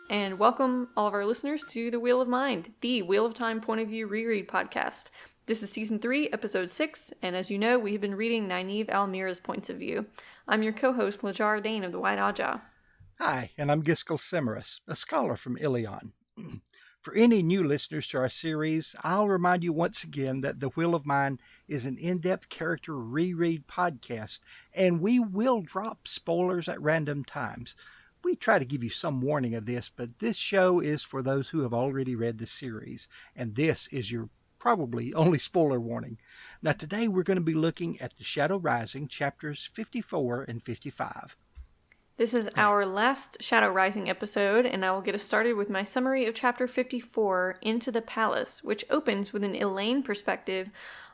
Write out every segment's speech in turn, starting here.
and welcome all of our listeners to The Wheel of Mind, the Wheel of Time point of view reread podcast. This is Season 3, Episode 6, and as you know, we have been reading Nynaeve Almira's points of view. I'm your co-host, Lajar Dane of the White Aja. Hi, and I'm Giskel Cimarus, a scholar from Ilion. For any new listeners to our series, I'll remind you once again that The Wheel of Mind is an in-depth character reread podcast, and we will drop spoilers at random times. We try to give you some warning of this, but this show is for those who have already read the series, and this is your probably only spoiler warning. Now today we're going to be looking at The Shadow Rising, chapters 54 and 55. This is our last Shadow Rising episode, and I will get us started with my summary of Chapter 54, Into the Palace, which opens with an Elaine perspective.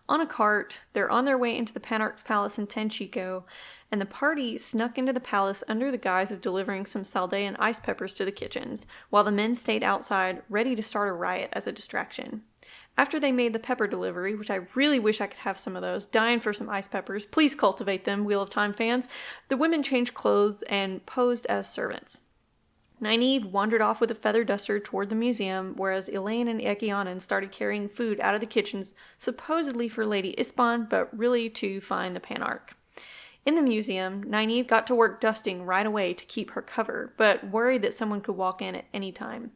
On a cart, they're on their way into the Panarch's palace in Tenchico, and the party snuck into the palace under the guise of delivering some Saldean ice peppers to the kitchens, while the men stayed outside, ready to start a riot as a distraction. After they made the pepper delivery, which I really wish I could have some of those, dying for some ice peppers, please cultivate them, Wheel of Time fans, the women changed clothes and posed as servants. Nynaeve wandered off with a feather duster toward the museum, whereas Elaine and Ekianan started carrying food out of the kitchens, supposedly for Lady Ispan, but really to find the Panarch. In the museum, Nynaeve got to work dusting right away to keep her cover, but worried that someone could walk in at any time.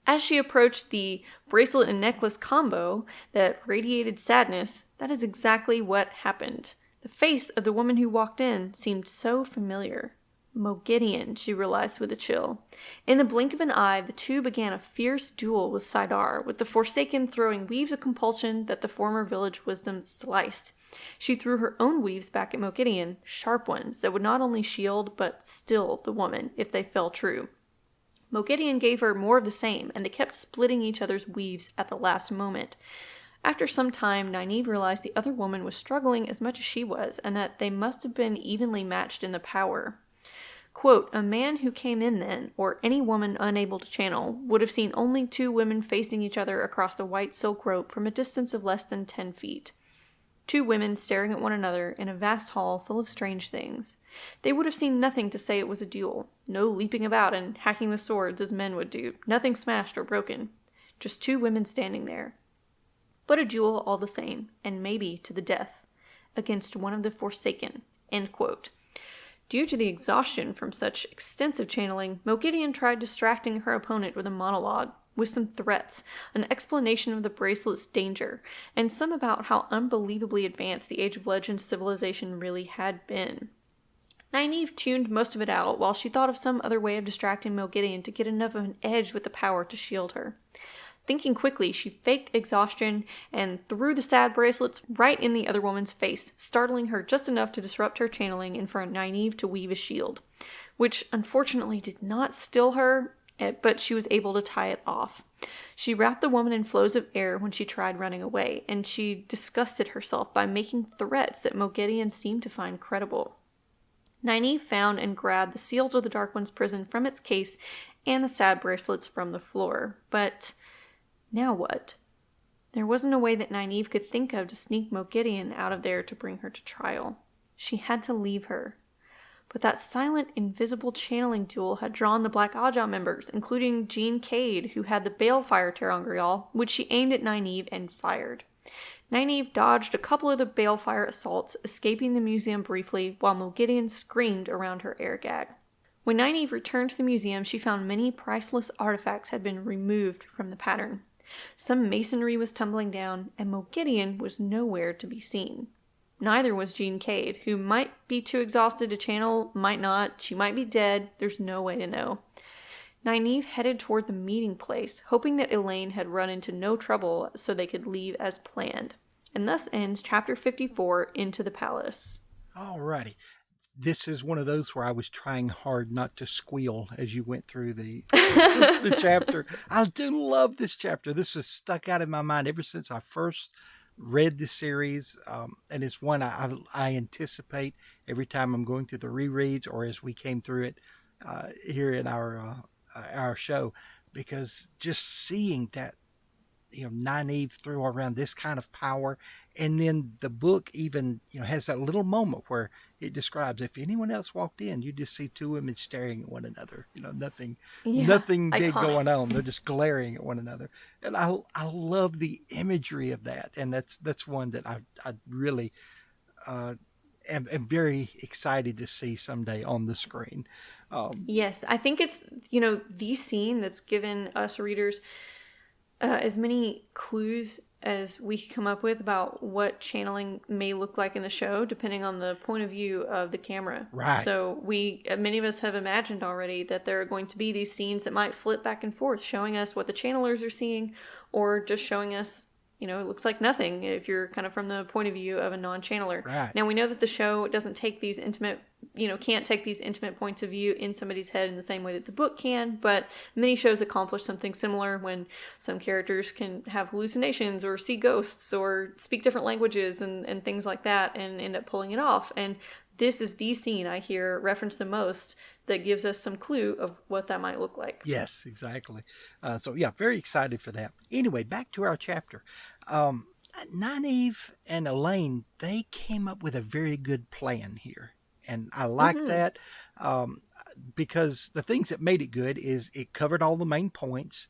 As she approached the bracelet and necklace combo that radiated sadness, that is exactly what happened. The face of the woman who walked in seemed so familiar. Moghedien, she realized with a chill. In the blink of an eye, the two began a fierce duel with Saidar, with the Forsaken throwing weaves of compulsion that the former village wisdom sliced. She threw her own weaves back at Moghedien, sharp ones that would not only shield, but still the woman, if they fell true. Moghedien gave her more of the same, and they kept splitting each other's weaves at the last moment. After some time, Nynaeve realized the other woman was struggling as much as she was, and that they must have been evenly matched in the power. Quote, a man who came in then, or any woman unable to channel, would have seen only two women facing each other across the white silk rope from a distance of less than 10 feet. Two women staring at one another in a vast hall full of strange things. They would have seen nothing to say it was a duel. No leaping about and hacking with swords as men would do. Nothing smashed or broken. Just two women standing there. But a duel all the same, and maybe to the death, against one of the Forsaken. End quote. Due to the exhaustion from such extensive channeling, Moghedien tried distracting her opponent with a monologue, with some threats, an explanation of the bracelet's danger, and some about how unbelievably advanced the Age of Legends civilization really had been. Nynaeve tuned most of it out while she thought of some other way of distracting Moghedien to get enough of an edge with the power to shield her. Thinking quickly, she faked exhaustion and threw the sad bracelets right in the other woman's face, startling her just enough to disrupt her channeling and for Nynaeve to weave a shield, which unfortunately did not still her, but she was able to tie it off. She wrapped the woman in flows of air when she tried running away, and she disgusted herself by making threats that Moghedien seemed to find credible. Nynaeve found and grabbed the seals of the Dark One's prison from its case and the sad bracelets from the floor, but now what? There wasn't a way that Nynaeve could think of to sneak Moghedien out of there to bring her to trial. She had to leave her. But that silent, invisible channeling duel had drawn the Black Aja members, including Jean Cade, who had the balefire Terangrial, which she aimed at Nynaeve and fired. Nynaeve dodged a couple of the balefire assaults, escaping the museum briefly, while Moghedien screamed around her air gag. When Nynaeve returned to the museum, she found many priceless artifacts had been removed from the pattern. Some masonry was tumbling down, and Moghedien was nowhere to be seen. Neither was Jean Cade, who might be too exhausted to channel, might not, she might be dead, there's no way to know. Nynaeve headed toward the meeting place, hoping that Elaine had run into no trouble so they could leave as planned. And thus ends Chapter 54, Into the Palace. Alrighty. This is one of those where I was trying hard not to squeal as you went through the chapter. I do love this chapter. This has stuck out in my mind ever since I first read the series, and it's one I anticipate every time I'm going through the rereads or as we came through it here in our show, because just seeing that Nynaeve threw around this kind of power. And then the book even, has that little moment where it describes if anyone else walked in, you just see two women staring at one another. Nothing, Yeah, nothing big iconic. going on. They're just glaring at one another. And I love the imagery of that. And that's one that I really uh, am very excited to see someday on the screen. Um, Yes, I think it's, the scene that's given us readers as many clues as we could come up with about what channeling may look like in the show, depending on the point of view of the camera. right. So many of us have imagined already that there are going to be these scenes that might flip back and forth, showing us what the channelers are seeing, or just showing us, it looks like nothing if you're kind of from the point of view of a non-channeler. Right. Now we know that the show doesn't take these intimate, can't take these intimate points of view in somebody's head in the same way that the book can, but many shows accomplish something similar when some characters can have hallucinations or see ghosts or speak different languages and things like that and end up pulling it off. And this is the scene I hear referenced the most that gives us some clue of what that might look like. Yes, exactly. So yeah, very excited for that. Anyway, back to our chapter. Um, Nynaeve and Elaine, they came up with a very good plan here. And I like Mm-hmm. that um, because the things that made it good is it covered all the main points.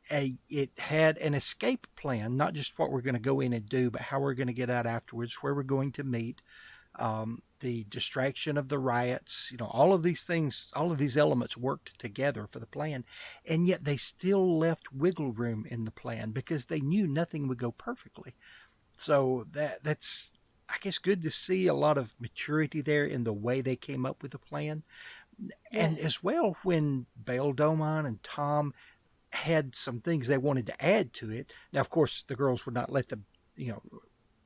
It had an escape plan, not just what we're going to go in and do, but how we're going to get out afterwards, where we're going to meet, the distraction of the riots, all of these things, all of these elements worked together for the plan. And yet they still left wiggle room in the plan because they knew nothing would go perfectly. So that's, I guess, good to see a lot of maturity there in the way they came up with the plan. And Yes. as well, when Bail Domon and Tom had some things they wanted to add to it. Now, of course, the girls would not let you know,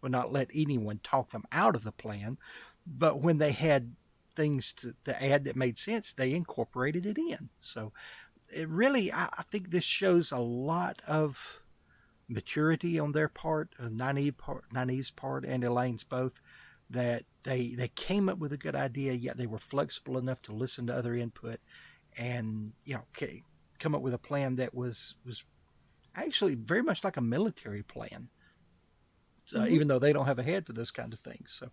would not let anyone talk them out of the plan. But when they had things to add that made sense, they incorporated it in. So it really, I think this shows a lot of maturity on their part, Nynaeve's part, and Elaine's both, that they came up with a good idea, yet they were flexible enough to listen to other input and come up with a plan that was actually very much like a military plan. So, Mm-hmm. even though they don't have a head for those kind of things. So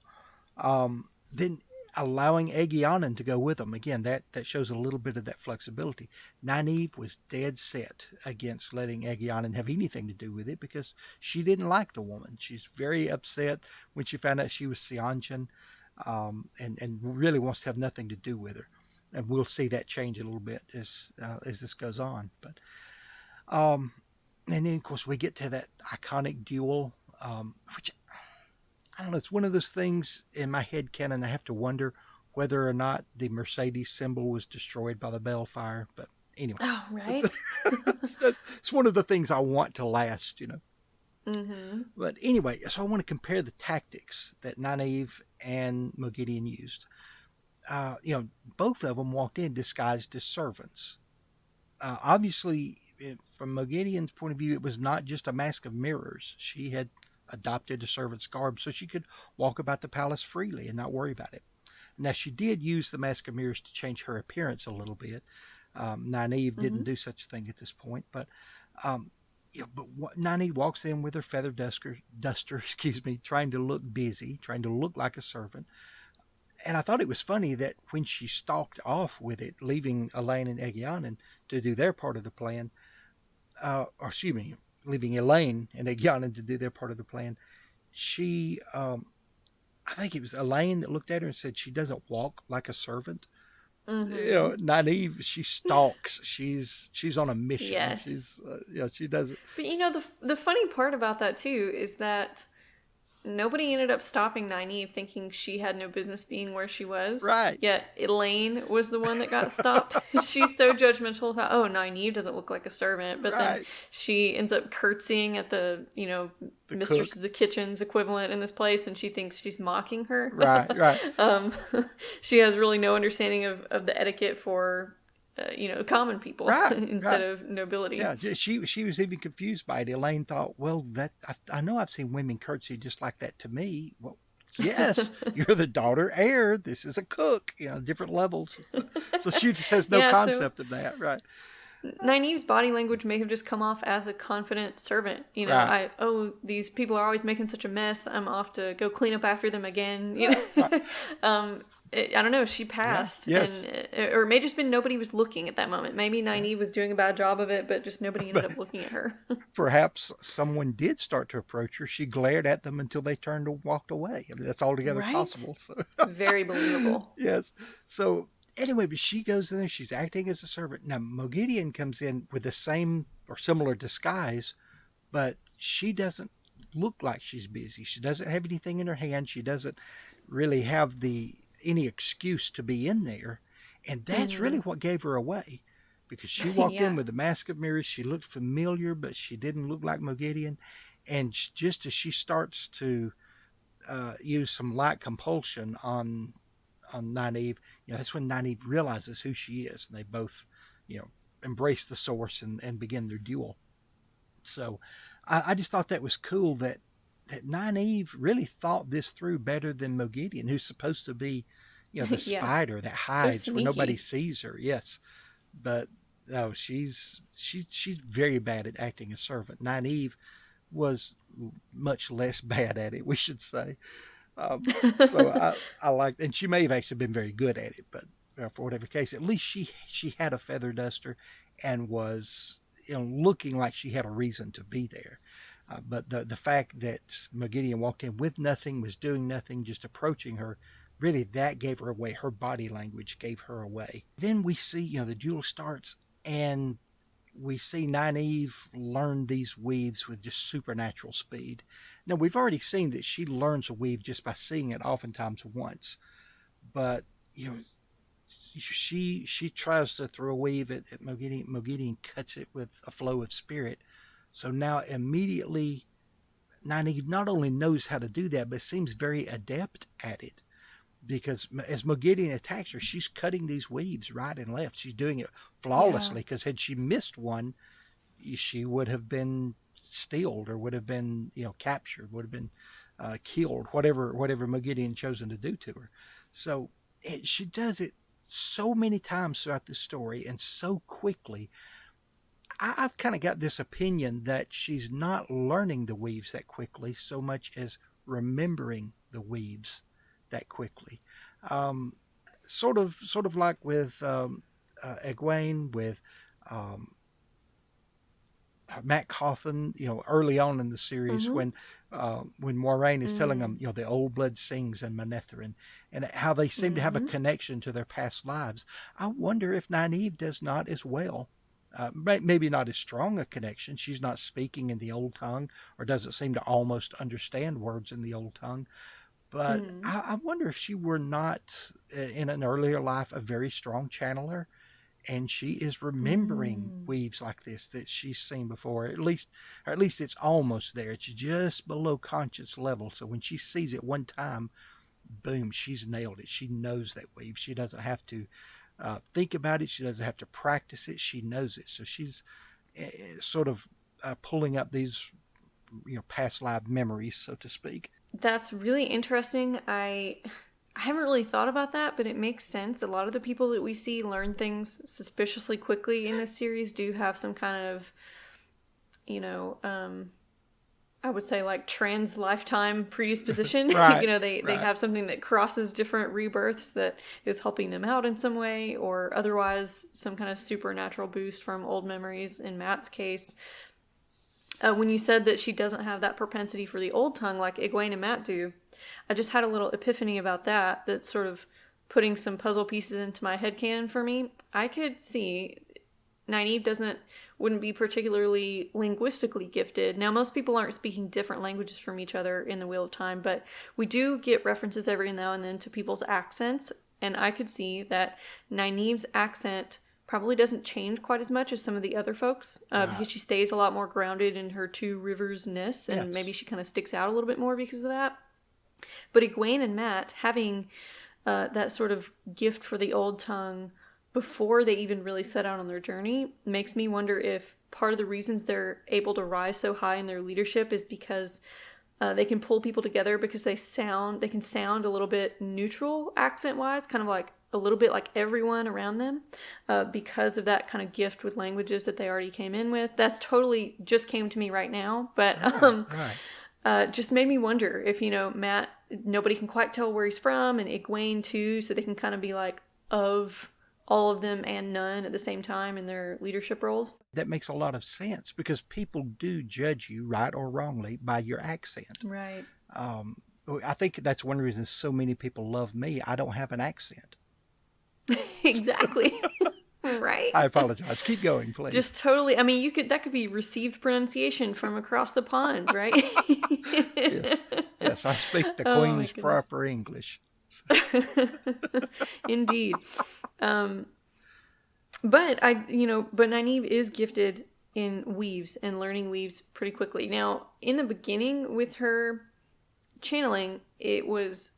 then allowing Egyanan to go with them again, that shows a little bit of that flexibility. Nynaeve was dead set against letting Egyanan have anything to do with it because she didn't like the woman. She's very upset when she found out she was Seanchan, and really wants to have nothing to do with her. And we'll see that change a little bit as this goes on. But um, and then of course we get to that iconic duel, which I don't know. It's one of those things in my head canon. I have to wonder whether or not the Mercedes symbol was destroyed by the Bellfire. But anyway, Oh, right. it's, it's one of the things I want to last. Mm-hmm. But anyway, so I want to compare the tactics that Nynaeve and Moghedien used. Both of them walked in disguised as servants. Obviously, from Moghedien's point of view, it was not just a mask of mirrors. She had adopted a servant's garb so she could walk about the palace freely and not worry about it. Now, she did use the mask of mirrors to change her appearance a little bit. Nynaeve Mm-hmm. didn't do such a thing at this point, but Nynaeve walks in with her feather duster, excuse me, trying to look busy, trying to look like a servant. And I thought it was funny that when she stalked off with it, leaving Elaine and Egyanan to do their part of the plan, or excuse me, leaving Elaine and Egyanan to do their part of the plan, she, I think it was Elaine that looked at her and said she doesn't walk like a servant. Mm-hmm. Nynaeve, she stalks. She's on a mission. Yes. She does it. But the funny part about that too is that nobody ended up stopping Nynaeve, thinking she had no business being where she was. Right, Yet Elaine was the one that got stopped. She's so judgmental about, oh, Nynaeve doesn't look like a servant. But then right. she ends up curtsying at the, The mistress cook. of the kitchen's equivalent in this place, and she thinks she's mocking her. Right, right. um, she has really no understanding of the etiquette for, common people Right, instead right. of nobility. Yeah, she was even confused by it. Elaine thought, well, that I know I've seen women curtsy just like that to me. Well, yes, you're the daughter heir. This is a cook. Different levels. So she just has no Yeah, so concept of that, right? Nynaeve's body language may have just come off as a confident servant. Right. These people are always making such a mess. I'm off to go clean up after them again. Right. I don't know. She Yeah. passed, Yes. or it may just been nobody was looking at that moment. Maybe Nynaeve was doing a bad job of it, but just nobody ended But up looking at her. perhaps someone did start to approach her. She glared at them until they turned and walked away. I mean, that's altogether Right? possible. So, Very believable. yes. So, anyway, but she goes in there. She's acting as a servant. Now, Mogideon comes in with the same or similar disguise, but she doesn't look like she's busy. She doesn't have anything in her hand. She doesn't really have any excuse to be in there. And that's really Mm-hmm. what gave her away. Because she walked in Yeah. with the mask of mirrors. She looked familiar, but she didn't look like Mogideon. And just as she starts to use some light compulsion on Nynaeve, that's when Nynaeve realizes who she is, and they both, embrace the source and begin their duel. So, I just thought that was cool that Nynaeve really thought this through better than Mogideon, who's supposed to be, the Yeah. spider that So hides where nobody sneaky. sees her. Yes, but no, she's very bad at acting a servant. Nynaeve was much less bad at it, we should say. So I liked, and she may have actually been very good at it, but for whatever case, at least she had a feather duster and was looking like she had a reason to be there. But the fact that Mogideon walked in with nothing, was doing nothing, just approaching her, really that gave her away. Her body language gave her away. Then we see, the duel starts, and we see Nynaeve learn these weaves with just supernatural speed. Now, we've already seen that she learns a weave just by seeing it oftentimes once, but, she tries to throw a weave at Mogideon. Mogideon cuts it with a flow of spirit. So now immediately, Nynaeve not only knows how to do that, but seems very adept at it. Because as Mogideon attacks her, she's cutting these weaves right and left. She's doing it Yeah. flawlessly, because had she missed one, she would have been stealed, or would have been captured, would have been killed, whatever Mogideon chosen to do to her. So she does it so many times throughout the story and so quickly. I've kind of got this opinion that she's not learning the weaves that quickly so much as remembering the weaves that quickly. Um, sort of like with Egwene, with um, Matt Cawthon, early on in the series Mm-hmm. when Moiraine is telling them, Mm. the old blood sings in Manetheren, and how they seem to have a Mm-hmm. connection to their past lives. I wonder if Nynaeve does not as well. Maybe not as strong a connection. She's not speaking in the old tongue, or doesn't seem to almost understand words in the old tongue. But Mm. I wonder if she were not, in an earlier life, a very strong channeler, and she is remembering Mm. weaves like this that she's seen before. Or at least it's almost there. It's just below conscious level. So when she sees it one time, boom, she's nailed it. She knows that weave. She doesn't have to think about it. She doesn't have to practice it. She knows it. So she's sort of pulling up these past life memories, so to speak. That's really interesting. I haven't really thought about that, but it makes sense. A lot of the people that we see learn things suspiciously quickly in this series do have some kind of, you know, I would say like trans lifetime predisposition. Right, They right. have something that crosses different rebirths that is helping them out in some way, or otherwise some kind of supernatural boost from old memories in Matt's case. When you said that she doesn't have that propensity for the old tongue like Egwene and Matt do, I just had a little epiphany about that. That's sort of putting some puzzle pieces into my headcanon for me. I could see Nynaeve wouldn't be particularly linguistically gifted. Now, most people aren't speaking different languages from each other in the Wheel of Time, but we do get references every now and then to people's accents, and I could see that Nynaeve's accent probably doesn't change quite as much as some of the other folks, Right. because she stays a lot more grounded in her Two Rivers-ness, and Yes. maybe she kind of sticks out a little bit more because of that. But Egwene and Matt having that sort of gift for the old tongue before they even really set out on their journey makes me wonder if part of the reasons they're able to rise so high in their leadership is because they can pull people together because they can sound a little bit neutral accent wise, kind of like a little bit like everyone around them because of that kind of gift with languages that they already came in with. That's totally just came to me right now, but just made me wonder if, Matt, nobody can quite tell where he's from, and Egwene too, so they can kind of be like of all of them and none at the same time in their leadership roles. That makes a lot of sense because people do judge you, right or wrongly, by your accent. Right. I think that's one reason so many people love me. I don't have an accent. Exactly. Right. I apologize. Keep going, please. Just totally. I mean, that could be received pronunciation from across the pond, right? Yes. I speak the Queen's proper English. Indeed. But Nynaeve is gifted in weaves and learning weaves pretty quickly. Now, in the beginning with her channeling, it was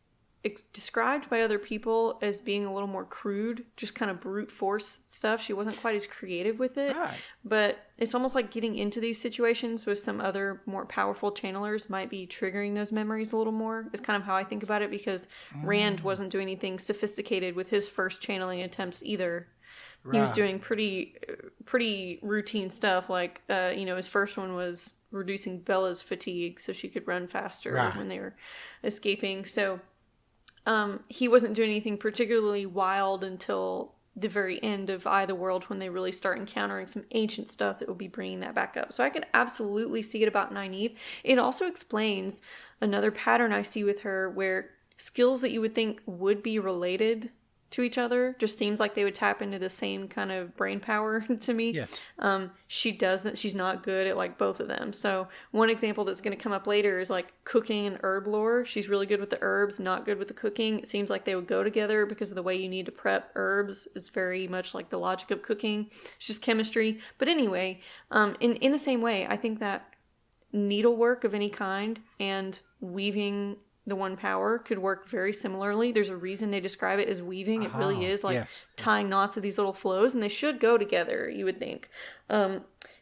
described by other people as being a little more crude, just kind of brute force stuff. She wasn't quite as creative with it. Right. But it's almost like getting into these situations with some other more powerful channelers might be triggering those memories a little more. Is kind of how I think about it, because Rand wasn't doing anything sophisticated with his first channeling attempts either. Right. He was doing pretty routine stuff, like his first one was reducing Bella's fatigue so she could run faster when they were escaping. So he wasn't doing anything particularly wild until the very end of Eye of the World, when they really start encountering some ancient stuff that will be bringing that back up. So I could absolutely see it about Nynaeve. It also explains another pattern I see with her, where skills that you would think would be related to each other just seems like they would tap into the same kind of brain power to me. Yes. She doesn't. She's not good at like both of them. So one example that's going to come up later is like cooking and herb lore. She's really good with the herbs, not good with the cooking. It seems like they would go together because of the way you need to prep herbs. It's very much like the logic of cooking. It's just chemistry. But anyway, in the same way, I think that needlework of any kind and weaving the one power could work very similarly. There's a reason they describe it as weaving. It really is like tying knots of these little flows, and they should go together, you would think.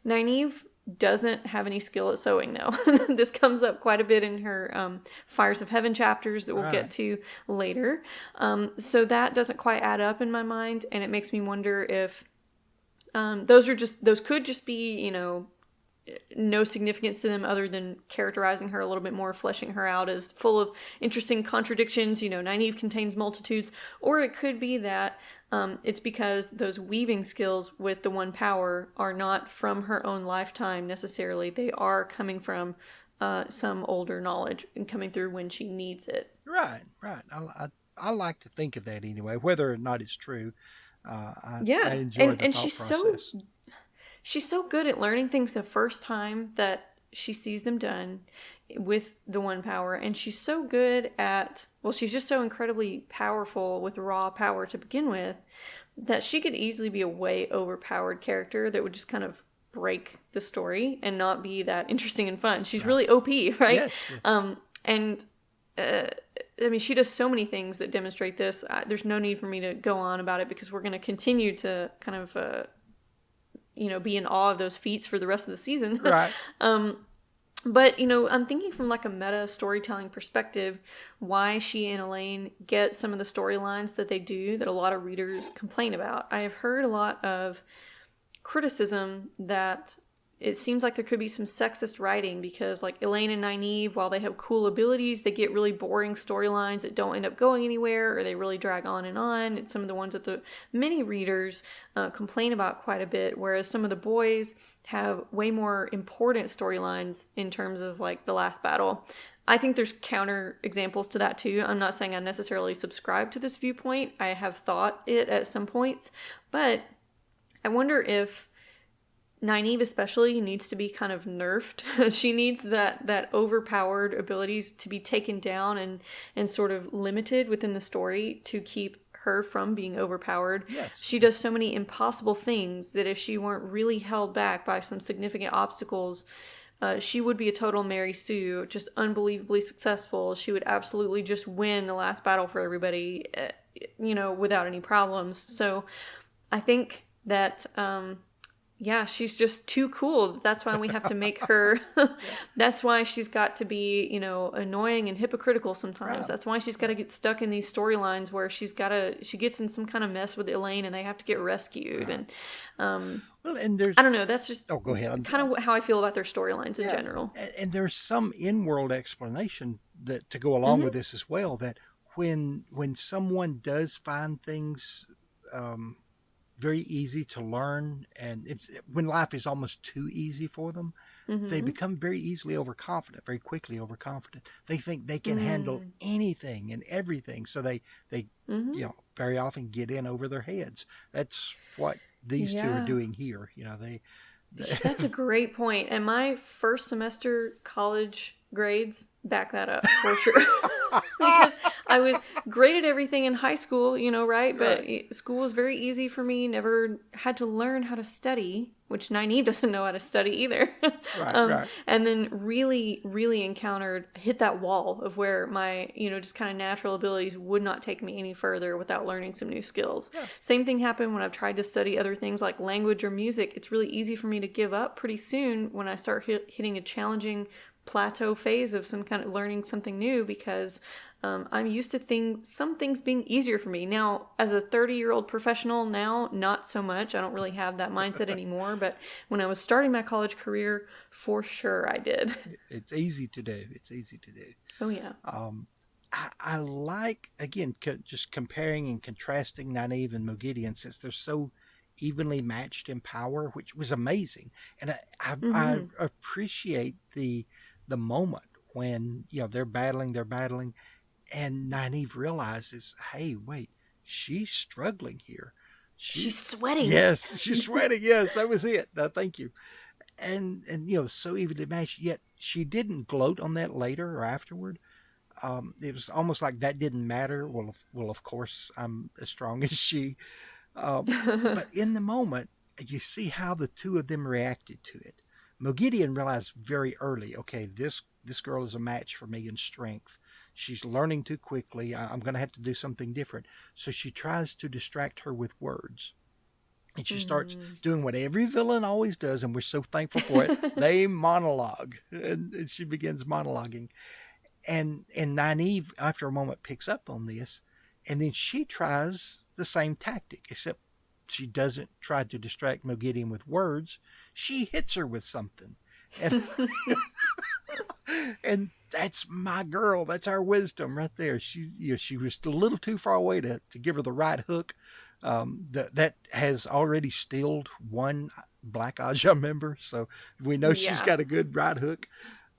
Nynaeve doesn't have any skill at sewing, though. This comes up quite a bit in her Fires of Heaven chapters that we'll get to later. So that doesn't quite add up in my mind, and it makes me wonder if those could just be, no significance to them other than characterizing her a little bit more, fleshing her out as full of interesting contradictions. Nynaeve contains multitudes. Or it could be that it's because those weaving skills with the one power are not from her own lifetime necessarily. They are coming from some older knowledge and coming through when she needs it. Right. I like to think of that anyway, whether or not it's true. I enjoy the thought process. She's so good at learning things the first time that she sees them done with the one power. And she's so good at, she's just so incredibly powerful with raw power to begin with, that she could easily be a way overpowered character that would just kind of break the story and not be that interesting and fun. She's really OP, right? Yes. She does so many things that demonstrate this. There's no need for me to go on about it, because we're going to continue to kind of be in awe of those feats for the rest of the season. Right. But, I'm thinking from like a meta storytelling perspective, why she and Elaine get some of the storylines that they do that a lot of readers complain about. I have heard a lot of criticism that it seems like there could be some sexist writing, because like Elaine and Nynaeve, while they have cool abilities, they get really boring storylines that don't end up going anywhere, or they really drag on. It's some of the ones that the many readers complain about quite a bit, whereas some of the boys have way more important storylines in terms of like the last battle. I think there's counter examples to that too. I'm not saying I necessarily subscribe to this viewpoint. I have thought it at some points, but I wonder if Nynaeve especially needs to be kind of nerfed. She needs that overpowered abilities to be taken down and sort of limited within the story to keep her from being overpowered. Yes. She does so many impossible things that if she weren't really held back by some significant obstacles, she would be a total Mary Sue, just unbelievably successful. She would absolutely just win the last battle for everybody, without any problems. So I think that yeah, she's just too cool. That's why we have to make her. That's why she's got to be, annoying and hypocritical sometimes. Right. That's why she's got to get stuck in these storylines where she gets in some kind of mess with Elaine and they have to get rescued. Right. And Well, and there's I don't know. That's just go ahead. kind of how I feel about their storylines in general. And there's some in-world explanation that to go along with this as well. That when someone does find things very easy to learn, and when life is almost too easy for them, they become very easily overconfident, very quickly overconfident. They think they can handle anything and everything, so they very often get in over their heads. That's what these two are doing here. That's a great point. And my first semester college grades back that up for sure. Because I was great at everything in high school, right? But school was very easy for me. Never had to learn how to study, which Nynaeve doesn't know how to study either. Right. And then really, really hit that wall of where my, just kind of natural abilities would not take me any further without learning some new skills. Yeah. Same thing happened when I've tried to study other things like language or music. It's really easy for me to give up pretty soon when I start hitting a challenging plateau phase of some kind of learning something new, because I'm used to some things being easier for me. Now, as a 30-year-old professional now, not so much. I don't really have that mindset anymore. But when I was starting my college career, for sure I did. It's easy to do. Oh, yeah. I like, again, just comparing and contrasting Nynaeve and Mogideon, since they're so evenly matched in power, which was amazing. And I appreciate the moment when they're battling, and Nynaeve realizes, hey, wait, she's struggling here. She's sweating. Yes, she's sweating. Yes, that was it. Thank you. And so evenly matched. Yet she didn't gloat on that later or afterward. It was almost like that didn't matter. Well, of course, I'm as strong as she. But in the moment, you see how the two of them reacted to it. Mogideon realized very early, okay, this girl is a match for me in strength. She's learning too quickly. I'm going to have to do something different. So she tries to distract her with words. And she starts doing what every villain always does, and we're so thankful for it. They monologue. And she begins monologuing. And Nynaeve, after a moment, picks up on this. And then she tries the same tactic, except she doesn't try to distract Mogideon with words. She hits her with something. And, and that's my girl. That's our wisdom right there. She was a little too far away to give her the right hook. That has already stilled one Black Aja member, so we know she's got a good right hook.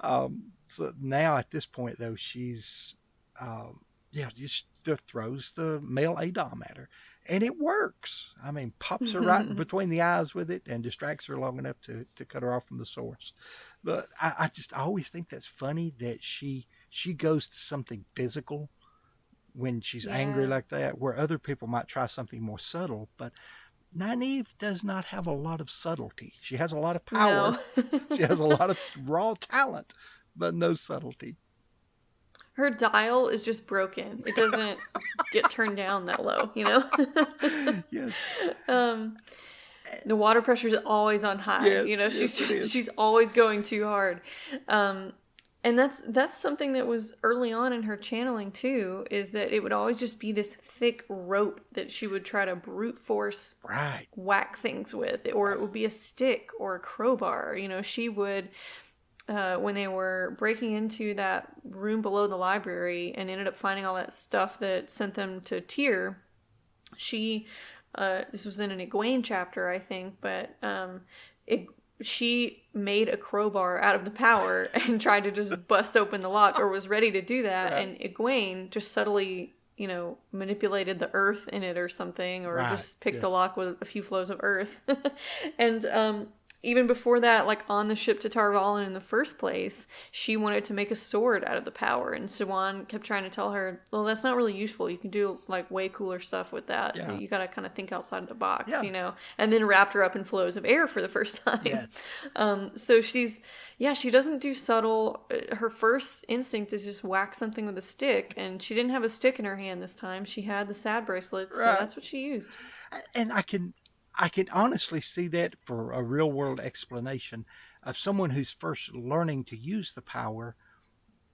So now at this point, though, she's just throws the male Adam at her. And it works. I mean, pops her right between the eyes with it and distracts her long enough to cut her off from the source. But I always think that's funny that she goes to something physical when she's angry like that, where other people might try something more subtle. But Nynaeve does not have a lot of subtlety. She has a lot of power. No. She has a lot of raw talent, but no subtlety. Her dial is just broken. It doesn't get turned down that low, Yes. The water pressure is always on high. Yes, she's always going too hard. And that's something that was early on in her channeling too, is that it would always just be this thick rope that she would try to brute force whack things with, or it would be a stick or a crowbar. She would. When they were breaking into that room below the library and ended up finding all that stuff that sent them to Tyr, she, this was in an Egwene chapter, I think, but she made a crowbar out of the power and tried to just bust open the lock, or was ready to do that, and Egwene just subtly, manipulated the earth in it or something, or just picked the lock with a few flows of earth. And even before that, like on the ship to Tar Valon in the first place, she wanted to make a sword out of the power. And Siwan kept trying to tell her, well, that's not really useful. You can do like way cooler stuff with that. Yeah. You got to kind of think outside of the box, and then wrapped her up in flows of air for the first time. Yes. So she doesn't do subtle. Her first instinct is just whack something with a stick. And she didn't have a stick in her hand this time. She had the sad bracelets. So that's what she used. And I can honestly see that for a real world explanation of someone who's first learning to use the power.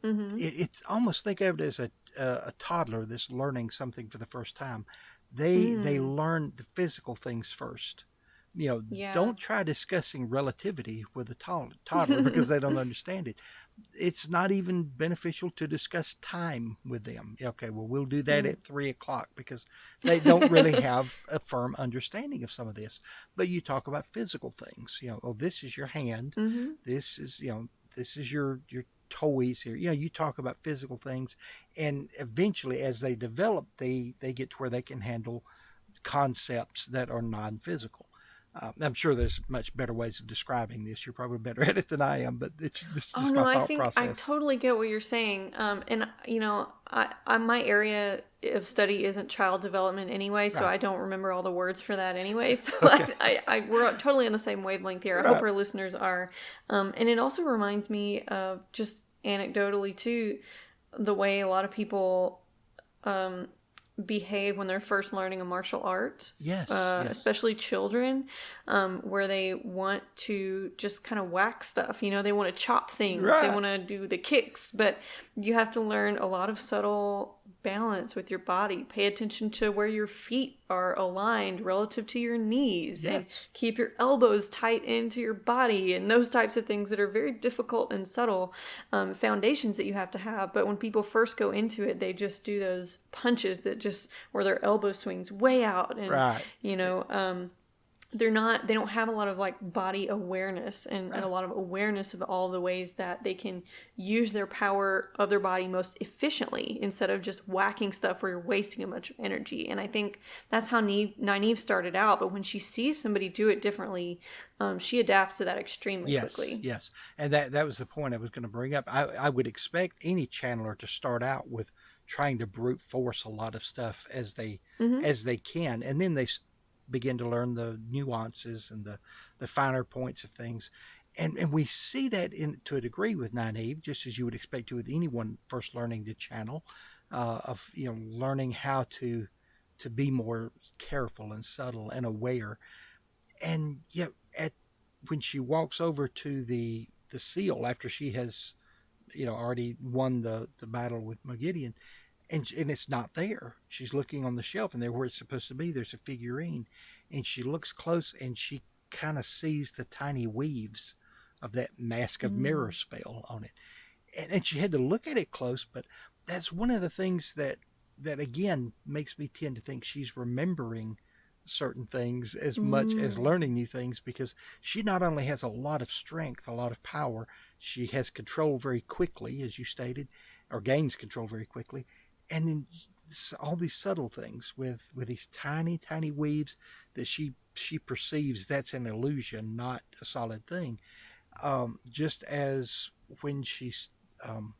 Mm-hmm. It's almost, think of it as a toddler that's learning something for the first time. They Mm. learn the physical things first. Yeah. Don't try discussing relativity with a toddler because they don't understand it. It's not even beneficial to discuss time with them. Okay, well, we'll do that Mm. at 3 o'clock because they don't really have a firm understanding of some of this. But you talk about physical things. Oh, this is your hand. Mm-hmm. This is, this is your toys here. You talk about physical things, and eventually, as they develop, they get to where they can handle concepts that are non-physical. I'm sure there's much better ways of describing this. You're probably better at it than I am, but this is Oh just no, my I thought think I process. totally get what you're saying. And my area of study isn't child development anyway, so Right. I don't remember all the words for that anyway. So Okay. we're totally on the same wavelength here. I hope Right. our listeners are. And it also reminds me of, just anecdotally too, the way a lot of people um, behave when they're first learning a martial art, Yes. Yes. especially children, where they want to just kind of whack stuff. They want to chop things, they Right. want to do the kicks, but you have to learn a lot of subtle balance with your body. Pay attention to where your feet are aligned relative to your knees, and Yes. keep your elbows tight into your body, and those types of things that are very difficult and subtle foundations that you have to have. But when people first go into it, they just do those punches that just, where their elbow swings way out, and Right. you know um, they don't have a lot of like body awareness, and a Right. lot of awareness of all the ways that they can use their power of their body most efficiently, instead of just whacking stuff where you're wasting a bunch of energy. And I think that's how Nynaeve started out, but when she sees somebody do it differently, she adapts to that extremely Yes. quickly. Yes. And that was the point I was going to bring up. I would expect any channeler to start out with trying to brute force a lot of stuff Mm-hmm. as they can, and then they begin to learn the nuances and the finer points of things. And we see that to a degree with Nynaeve, just as you would expect to with anyone first learning to channel, of learning how to be more careful and subtle and aware. And yet, at when she walks over to the seal after she has already won the battle with Mogideon, and it's not there. She's looking on the shelf, and there where it's supposed to be, there's a figurine, and she looks close, and she kind of sees the tiny weaves of that mask of mirror Mm. spell on it, and she had to look at it close. But that's one of the things that again makes me tend to think she's remembering certain things as much as Mm. learning new things, because she not only has a lot of strength, a lot of power, she has control very quickly, as you stated, or gains control very quickly, and then all these subtle things with these tiny weaves that she perceives that's an illusion, not a solid thing. Just as when she's um,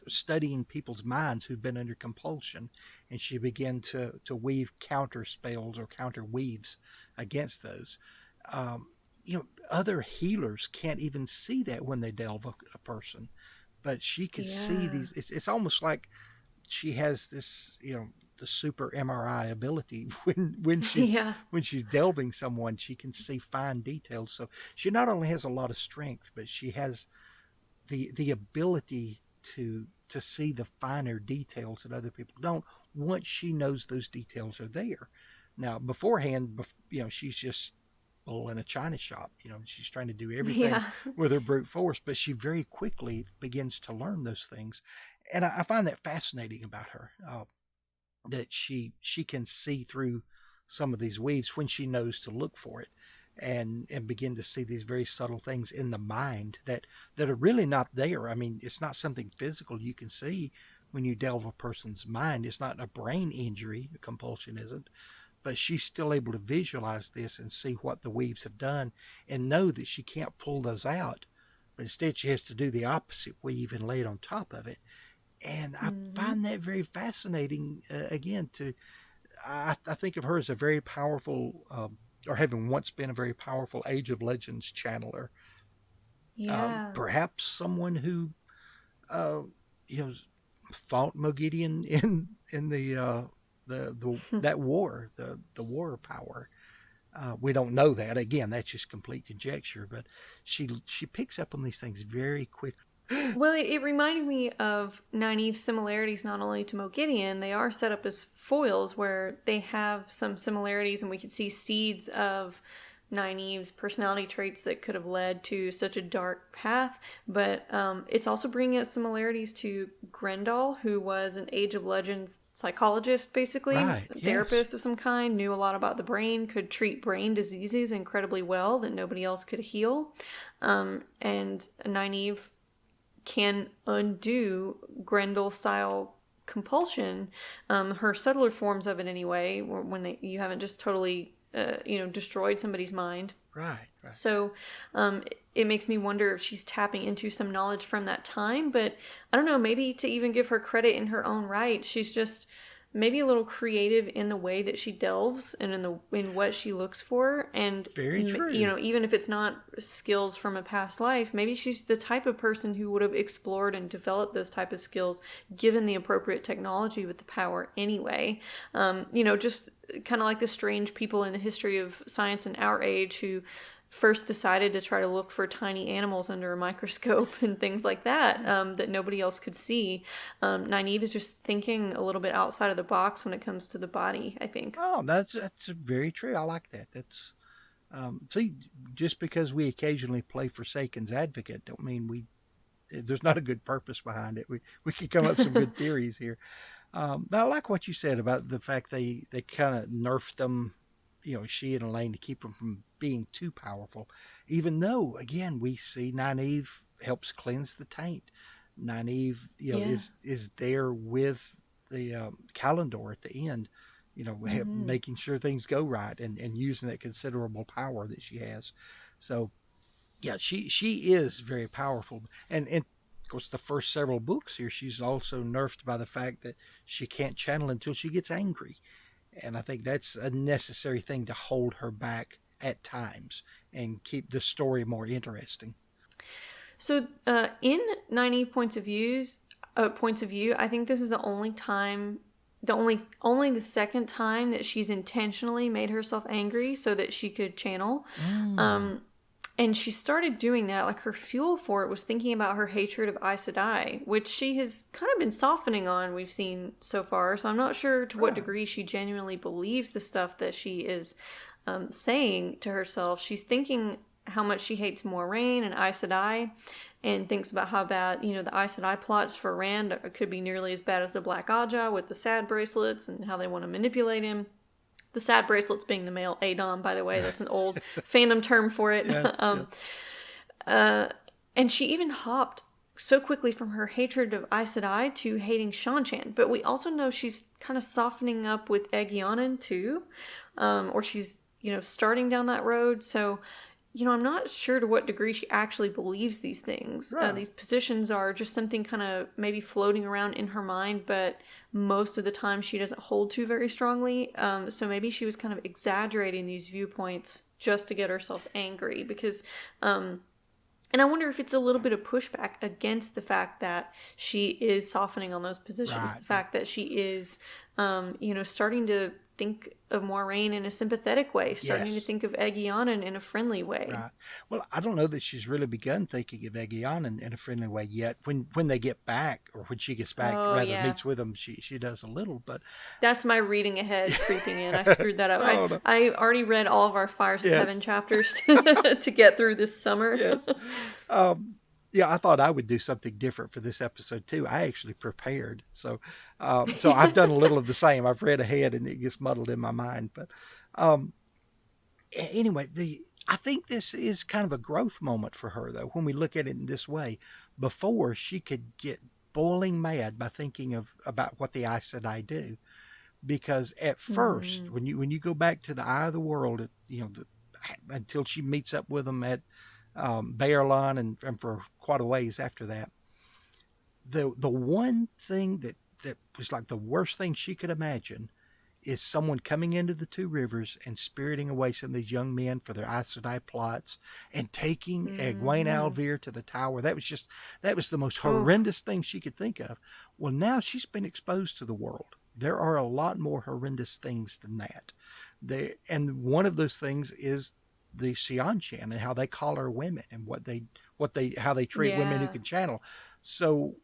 studying people's minds who've been under compulsion, and she began to weave counter spells or counter weaves against those. Um, Other healers can't even see that when they delve a person, but she could see Yeah. these. It's almost like she has this, the super MRI ability Yeah. when she's delving someone, she can see fine details. So she not only has a lot of strength, but she has the ability to see the finer details that other people don't, once she knows those details are there. Now beforehand, she's just bull in a china shop. She's trying to do everything Yeah. with her brute force, but she very quickly begins to learn those things, and I find that fascinating about her. That she can see through some of these weaves when she knows to look for it, and begin to see these very subtle things in the mind that are really not there. I mean, it's not something physical you can see when you delve a person's mind. It's not a brain injury, a compulsion isn't, but she's still able to visualize this and see what the weaves have done, and know that she can't pull those out, but instead she has to do the opposite weave and lay it on top of it. And I Mm-hmm. find that very fascinating. Again, I think of her as a very powerful, or having once been a very powerful Age of Legends channeler. Yeah. Perhaps someone who, uh, you know, fought Mogideon in the that war, the war power. We don't know that. Again, that's just complete conjecture. But she picks up on these things very quickly. Well, it reminded me of Nynaeve's similarities not only to Mogideon, they are set up as foils where they have some similarities, and we could see seeds of Nynaeve's personality traits that could have led to such a dark path. But it's also bringing us similarities to Grendel, who was an Age of Legends psychologist, basically, Right, a yes. therapist of some kind, knew a lot about the brain, could treat brain diseases incredibly well that nobody else could heal. And Nynaeve can undo Grendel-style compulsion, her subtler forms of it anyway, when you haven't just totally, destroyed somebody's mind. Right. So it makes me wonder if she's tapping into some knowledge from that time, but I don't know, maybe to even give her credit in her own right, she's just maybe a little creative in the way that she delves and in what she looks for. And Very true. Even if it's not skills from a past life, maybe she's the type of person who would have explored and developed those type of skills given the appropriate technology with the power anyway. Just kind of like the strange people in the history of science in our age who first decided to try to look for tiny animals under a microscope and things like that, that nobody else could see. Nynaeve is just thinking a little bit outside of the box when it comes to the body, I think. Oh, that's very true. I like that. That's see, just because we occasionally play Forsaken's advocate, don't mean there's not a good purpose behind it. We could come up with some good theories here. But I like what you said about the fact they kind of nerfed them, she and Elaine, to keep them from being too powerful. Even though, again, we see Nynaeve helps cleanse the taint. Nynaeve, is there with the Kalendor at the end, making sure things go right and using that considerable power that she has. So, yeah, she is very powerful. And of course, the first several books here, she's also nerfed by the fact that she can't channel until she gets angry. And I think that's a necessary thing to hold her back at times and keep the story more interesting. So, in Nynaeve points of view, I think this is the only time, only the second time that she's intentionally made herself angry so that she could channel. And she started doing that, like her fuel for it was thinking about her hatred of Aes Sedai, which she has kind of been softening on, we've seen so far. So I'm not sure to what degree she genuinely believes the stuff that she is saying to herself. She's thinking how much she hates Moiraine and Aes Sedai, and thinks about how bad, the Aes Sedai plots for Rand could be nearly as bad as the Black Aja with the sad bracelets and how they want to manipulate him. The sad bracelets being the male Adon, by the way. That's an old fandom term for it. Yes. And she even hopped so quickly from her hatred of Aes Sedai to hating Shan-Chan. But we also know she's kind of softening up with Egyanan too. Or she's, starting down that road. So, I'm not sure to what degree she actually believes these things. Right. These positions are just something kind of maybe floating around in her mind, but most of the time she doesn't hold to very strongly. So maybe she was kind of exaggerating these viewpoints just to get herself angry because, and I wonder if it's a little bit of pushback against the fact that she is softening on those positions. Right. The fact that she is, starting to think of Moiraine in a sympathetic way, starting to think of Egyanan in a friendly way. Right. Well, I don't know that she's really begun thinking of Egyanan in a friendly way yet. When they get back, or when she gets back, meets with them, she does a little. But that's my reading ahead creeping in. I screwed that up. No. I already read all of our Fires of Heaven chapters to get through this summer. Yes. Yeah, I thought I would do something different for this episode too. I actually prepared, so I've done a little of the same. I've read ahead, and it gets muddled in my mind. But anyway, I think this is kind of a growth moment for her, though, when we look at it in this way. Before, she could get boiling mad by thinking about what the Aes Sedai do, because at first, when you go back to the Eye of the World, until she meets up with them at Baerlon and for quite a ways after that, the one thing that was like the worst thing she could imagine is someone coming into the Two Rivers and spiriting away some of these young men for their Aes Sedai plots and taking Egwene Alvear to the Tower. That was the most horrendous thing she could think of. Well, now she's been exposed to the world. There are a lot more horrendous things than that. And one of those things is the Xianchan and how they collar women and how they treat women who Yeah. can channel. So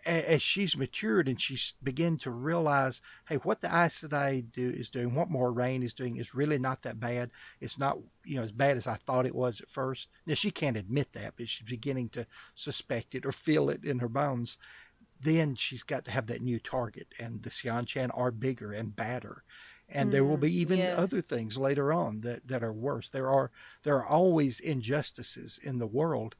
as she's matured and she's begun to realize, hey, what the Aes Sedai is doing, what Moraine is doing, is really not that bad. It's not, as bad as I thought it was at first. Now she can't admit that, but she's beginning to suspect it or feel it in her bones. Then she's got to have that new target, and the Xianchan are bigger and badder. And there will be even other Yes. things later on that are worse. There are always injustices in the world,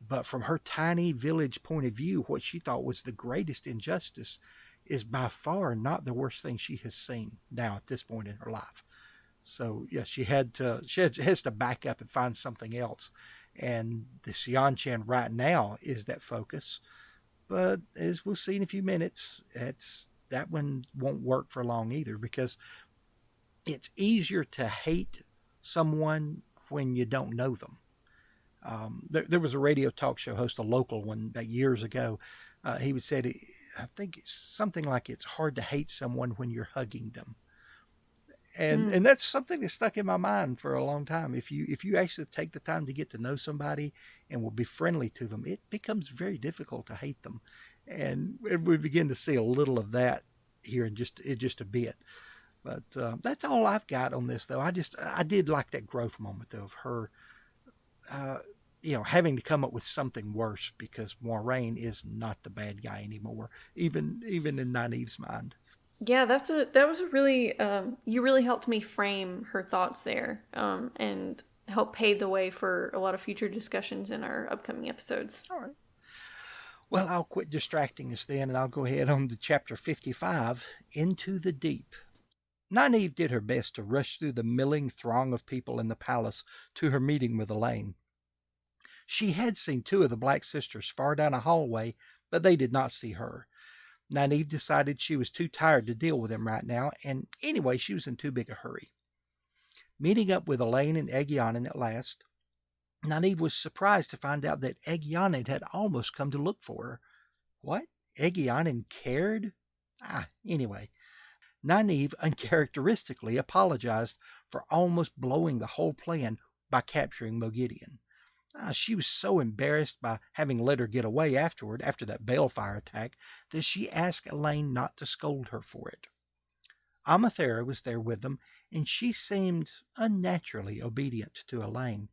but from her tiny village point of view, what she thought was the greatest injustice is by far not the worst thing she has seen now at this point in her life. So yeah, has to back up and find something else. And the Xianchan right now is that focus. But as we'll see in a few minutes, that one won't work for long either, because it's easier to hate someone when you don't know them. There was a radio talk show host, a local one, years ago. He would say, I think it's something like, it's hard to hate someone when you're hugging them. And that's something that stuck in my mind for a long time. If you actually take the time to get to know somebody and will be friendly to them, it becomes very difficult to hate them. And we begin to see a little of that here in just a bit. But that's all I've got on this, though. I did like that growth moment, though, of her, having to come up with something worse, because Moraine is not the bad guy anymore, even in Nynaeve's mind. Yeah, that was a really you really helped me frame her thoughts there, and help pave the way for a lot of future discussions in our upcoming episodes. All right. Well, I'll quit distracting us then, and I'll go ahead on to chapter 55, Into the Deep. Nynaeve did her best to rush through the milling throng of people in the palace to her meeting with Elaine. She had seen two of the Black Sisters far down a hallway, but they did not see her. Nynaeve decided she was too tired to deal with them right now, and anyway, she was in too big a hurry. Meeting up with Elaine and Egyanin at last, Nynaeve was surprised to find out that Egyanin had almost come to look for her. What? Egyanin cared? Anyway, Nynaeve uncharacteristically apologized for almost blowing the whole plan by capturing Moghedien. She was so embarrassed by having let her get away after that balefire attack, that she asked Elaine not to scold her for it. Amathera was there with them, and she seemed unnaturally obedient to Elaine.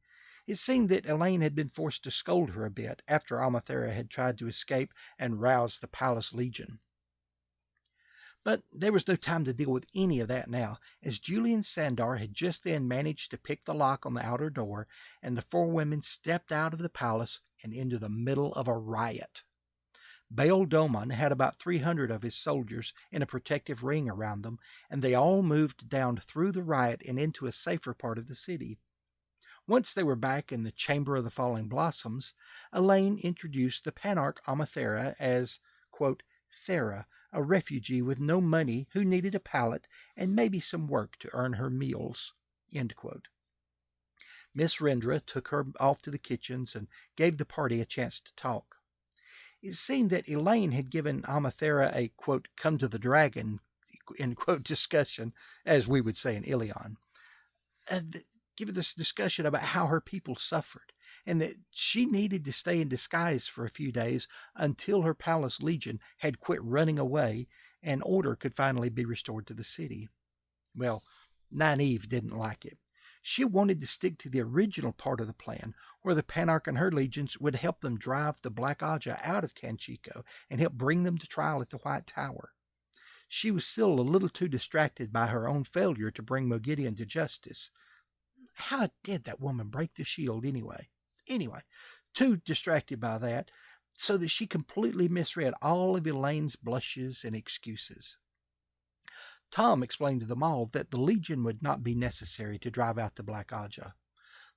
It seemed that Elaine had been forced to scold her a bit after Amathera had tried to escape and rouse the Palace Legion. But there was no time to deal with any of that now, as Julian Sandar had just then managed to pick the lock on the outer door, and the four women stepped out of the palace and into the middle of a riot. Baal Doman had about 300 of his soldiers in a protective ring around them, and they all moved down through the riot and into a safer part of the city. Once they were back in the Chamber of the Falling Blossoms, Elaine introduced the Panarch Amathera as, quote, Thera, a refugee with no money who needed a pallet and maybe some work to earn her meals, end quote. Miss Rendra took her off to the kitchens and gave the party a chance to talk. It seemed that Elaine had given Amathera a, quote, come to the dragon, end quote, discussion, as we would say in Ilion. Given this discussion about how her people suffered, and that she needed to stay in disguise for a few days until her palace legion had quit running away and order could finally be restored to the city. Well, Nynaeve didn't like it. She wanted to stick to the original part of the plan, where the Panarch and her legions would help them drive the Black Aja out of Tanchico and help bring them to trial at the White Tower. She was still a little too distracted by her own failure to bring Moghedien to justice. How did that woman break the shield anyway? Anyway, too distracted by that, so that she completely misread all of Elaine's blushes and excuses. Tom explained to them all that the Legion would not be necessary to drive out the Black Aja.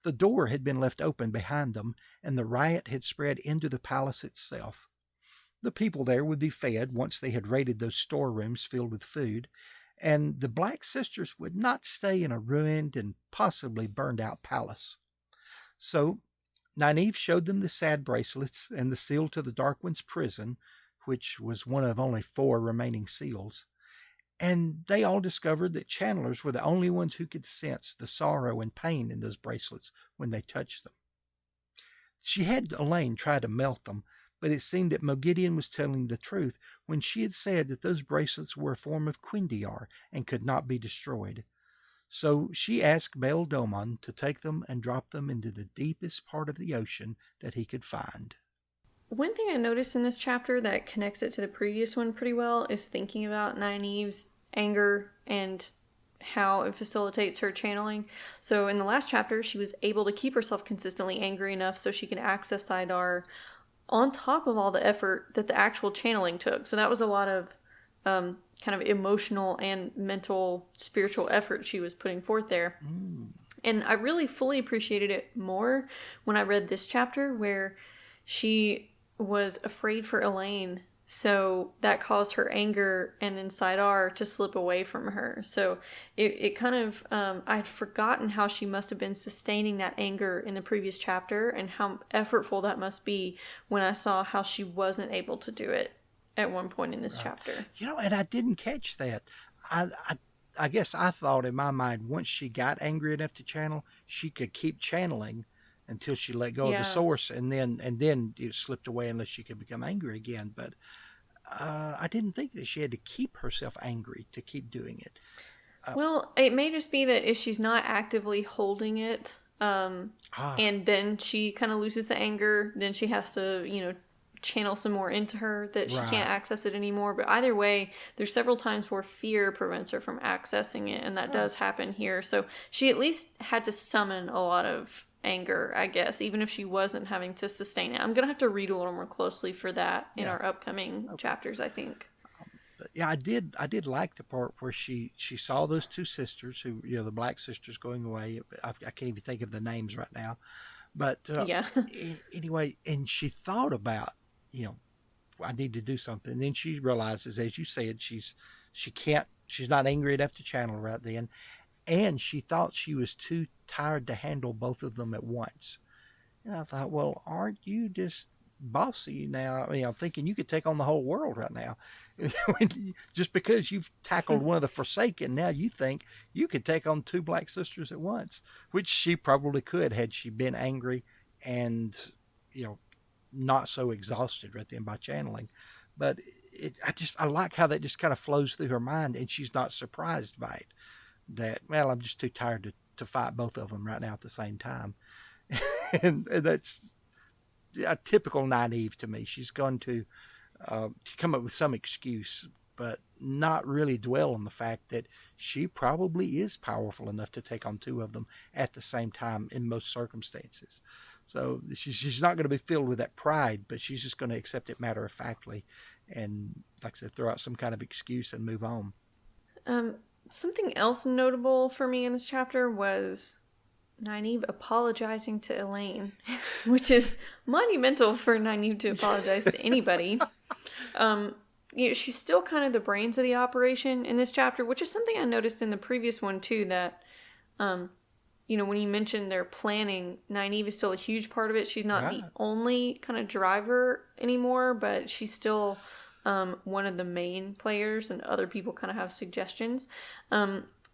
The door had been left open behind them, and the riot had spread into the palace itself. The people there would be fed once they had raided those storerooms filled with food, and the Black Sisters would not stay in a ruined and possibly burned out palace. So Nynaeve showed them the sad bracelets and the seal to the Dark One's prison, which was one of only 4 remaining seals. And they all discovered that channelers were the only ones who could sense the sorrow and pain in those bracelets when they touched them. She had Elaine try to melt them, but it seemed that Mogideon was telling the truth when she had said that those bracelets were a form of Quindiar and could not be destroyed. So she asked Baal Domon to take them and drop them into the deepest part of the ocean that he could find. One thing I noticed in this chapter that connects it to the previous one pretty well is thinking about Nynaeve's anger and how it facilitates her channeling. So in the last chapter, she was able to keep herself consistently angry enough so she could access Saidar on top of all the effort that the actual channeling took. So that was a lot of kind of emotional and mental, spiritual effort she was putting forth there. And I really fully appreciated it more when I read this chapter where she was afraid for Elaine, so that caused her anger and then Saidar to slip away from her. So it kind of, I'd forgotten how she must have been sustaining that anger in the previous chapter and how effortful that must be when I saw how she wasn't able to do it at one point in this chapter. And I didn't catch that. I guess I thought in my mind, once she got angry enough to channel, she could keep channeling until she let go of the source, and then it slipped away unless she could become angry again. But I didn't think that she had to keep herself angry to keep doing it. Well, it may just be that if she's not actively holding it, and then she kind of loses the anger, then she has to, channel some more into her that she can't access it anymore. But either way, there's several times where fear prevents her from accessing it, and that does happen here. So she at least had to summon a lot of anger, I guess, even if she wasn't having to sustain it. I'm gonna have to read a little more closely for that in our upcoming chapters, I think. I did like the part where she saw those two sisters who, the black sisters going away. I can't even think of the names right now, but anyway, and she thought about, I need to do something. And then she realizes, as you said, she's not angry enough to channel right then. And she thought she was too tired to handle both of them at once. And I thought, well, aren't you just bossy now? I'm thinking you could take on the whole world right now. Just because you've tackled one of the Forsaken, now you think you could take on two black sisters at once, which she probably could had she been angry and, not so exhausted right then by channeling. But I like how that just kind of flows through her mind, and she's not surprised by it. That, well, I'm just too tired to fight both of them right now at the same time. and that's a typical Nynaeve to me. She's going to come up with some excuse, but not really dwell on the fact that she probably is powerful enough to take on two of them at the same time in most circumstances. So she's not going to be filled with that pride, but she's just going to accept it matter-of-factly and, like I said, throw out some kind of excuse and move on. Something else notable for me in this chapter was Nynaeve apologizing to Elaine, which is monumental for Nynaeve to apologize to anybody. She's still kind of the brains of the operation in this chapter, which is something I noticed in the previous one too, that, when you mentioned their planning, Nynaeve is still a huge part of it. She's not the only kind of driver anymore, but she's still one of the main players, and other people kind of have suggestions.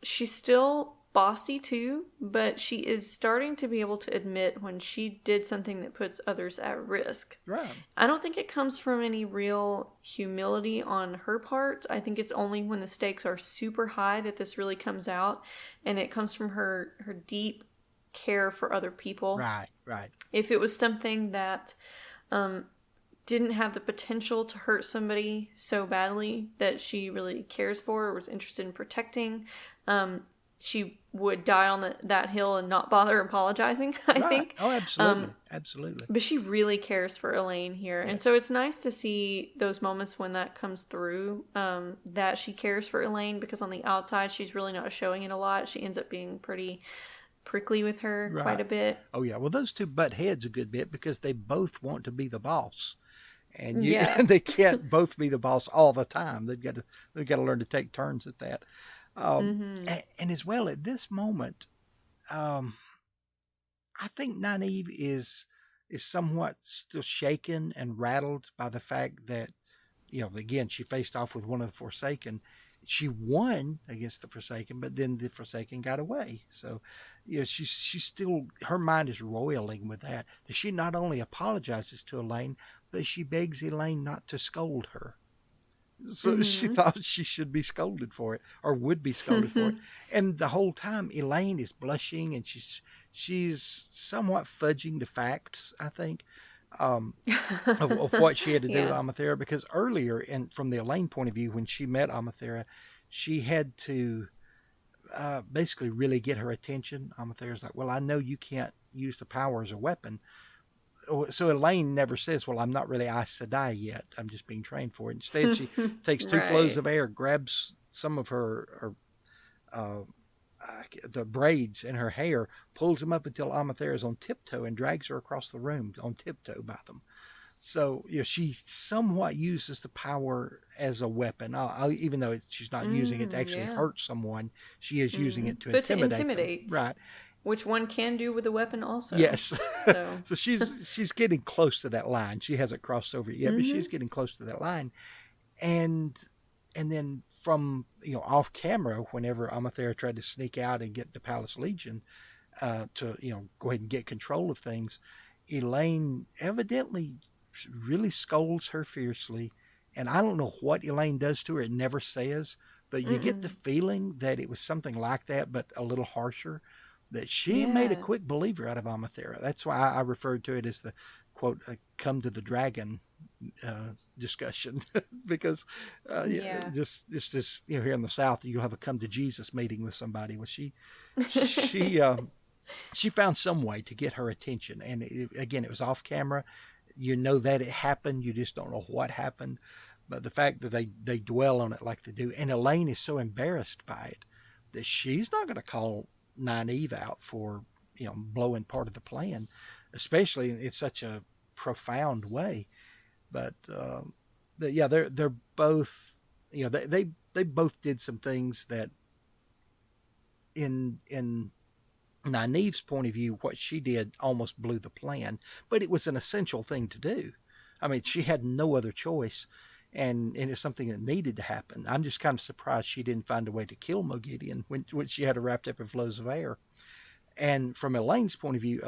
She's still bossy too, but she is starting to be able to admit when she did something that puts others at risk. Right. I don't think it comes from any real humility on her part. I think it's only when the stakes are super high that this really comes out, and it comes from her deep care for other people. Right. If it was something that didn't have the potential to hurt somebody so badly that she really cares for or was interested in protecting, she would die on that hill and not bother apologizing, I think. Oh, absolutely. But she really cares for Elaine here. Yes. And so it's nice to see those moments when that comes through, that she cares for Elaine, because on the outside, she's really not showing it a lot. She ends up being pretty prickly with her quite a bit. Oh, yeah. Well, those two butt heads a good bit because they both want to be the boss. And they can't both be the boss all the time. They've got to learn to take turns at that. And as well, at this moment, I think Nynaeve is somewhat still shaken and rattled by the fact that, again, she faced off with one of the Forsaken, she won against the Forsaken, but then the Forsaken got away. So, she's still, her mind is roiling with that. That she not only apologizes to Elaine, but she begs Elaine not to scold her. So she Mm-hmm. thought she should be scolded for it, or would be scolded for it. And the whole time, Elaine is blushing, and she's somewhat fudging the facts, I think, um, of what she had to do with Yeah. Amathera. Because earlier, and from the Elaine point of view, when she met Amathera, she had to basically really get her attention. Amathera's like, "Well, I know you can't use the power as a weapon." So Elaine never says, "Well, I'm not really Aes Sedai yet. I'm just being trained for it." Instead, she takes two flows Right. of air, grabs some of her uh, the braids in her hair, pulls them up until Amathera's on tiptoe, and drags her across the room on tiptoe by them. So, she somewhat uses the power as a weapon. Even though she's not using it to actually Yeah. hurt someone, she is using it to But to intimidate them. intimidate, Right. which one can do with a weapon also. Yes. So, So she's getting close to that line. She hasn't crossed over it yet, but mm-hmm. she's getting close to that line. And and then from, off camera, whenever Amathera tried to sneak out and get the Palace Legion to, go ahead and get control of things, Elaine evidently really scolds her fiercely. And I don't know what Elaine does to her. It never says, but you get the Mm-mm. feeling that it was something like that, but a little harsher. That she made a Yeah. quick believer out of Amathera. That's why I referred to it as the quote "come to the dragon" discussion, because yeah, Yeah. just it's just, here in the South you'll have a come to Jesus meeting with somebody. Well, she found some way to get her attention, and again, it was off camera. You know that it happened. You just don't know what happened. But the fact that they dwell on it like they do, and Elaine is so embarrassed by it that she's not going to call Nynaeve out for, blowing part of the plan, especially in such a profound way. But yeah, they're both, they both did some things that in Nynaeve's point of view, what she did almost blew the plan, but it was an essential thing to do. I mean, she had no other choice, and it's something that needed to happen. I'm just kind of surprised she didn't find a way to kill Moghedien when she had her wrapped up in flows of air. And from Elaine's point of view,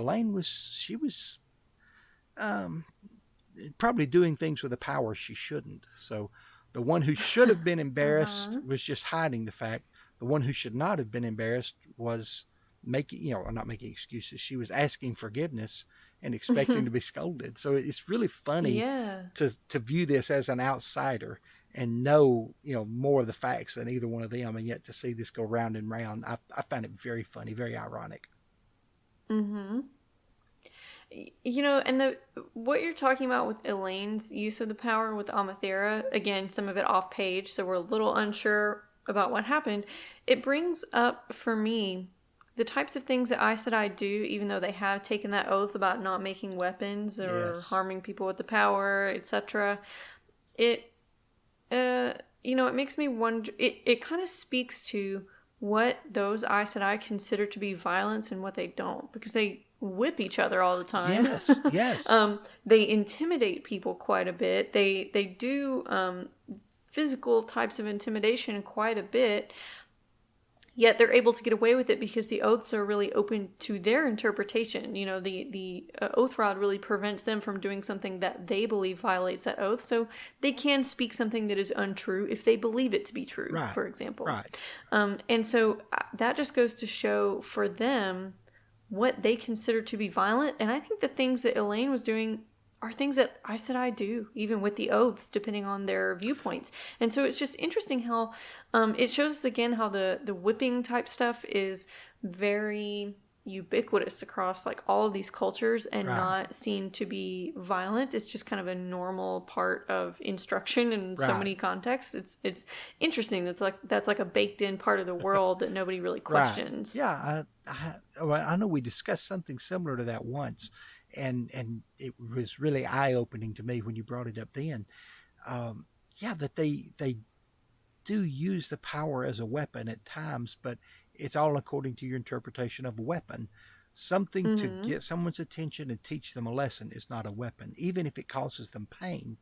she was um, probably doing things with a power she shouldn't. So the one who should have been embarrassed Uh-huh. was just hiding the fact. The one who should not have been embarrassed was making, not making excuses. She was asking forgiveness and expecting to be scolded. So it's really funny Yeah. to view this as an outsider and know, more of the facts than either one of them, and yet to see this go round and round, I find it very funny, very ironic. Mm-hmm. And the what you're talking about with Elaine's use of the power with Amathera, again, some of it off page, so we're a little unsure about what happened. It brings up for me the types of things that Aes Sedai do, even though they have taken that oath about not making weapons or Yes. harming people with the power, etc. It it makes me wonder. It kind of speaks to what those Aes Sedai consider to be violence and what they don't, because they whip each other all the time. Yes. Yes. They intimidate people quite a bit. They do physical types of intimidation quite a bit. Yet they're able to get away with it because the oaths are really open to their interpretation. The oath rod really prevents them from doing something that they believe violates that oath. So they can speak something that is untrue if they believe it to be true, Right. for example. Right. And so that just goes to show for them what they consider to be violent. And I think the things that Elaine was doing are things that Aes Sedai do, even with the oaths, depending on their viewpoints. And so it's just interesting how it shows us again how the whipping type stuff is very ubiquitous across like all of these cultures and Right. not seen to be violent. It's just kind of a normal part of instruction in so Right. many contexts. It's interesting. That's like a baked in part of the world that nobody really Right. questions. Yeah. I know we discussed something similar to that once, and it was really eye opening to me when you brought it up then. Yeah, that they do use the power as a weapon at times, but it's all according to your interpretation of a weapon. Something to Mm-hmm. get someone's attention and teach them a lesson is not a weapon, even if it causes them pain.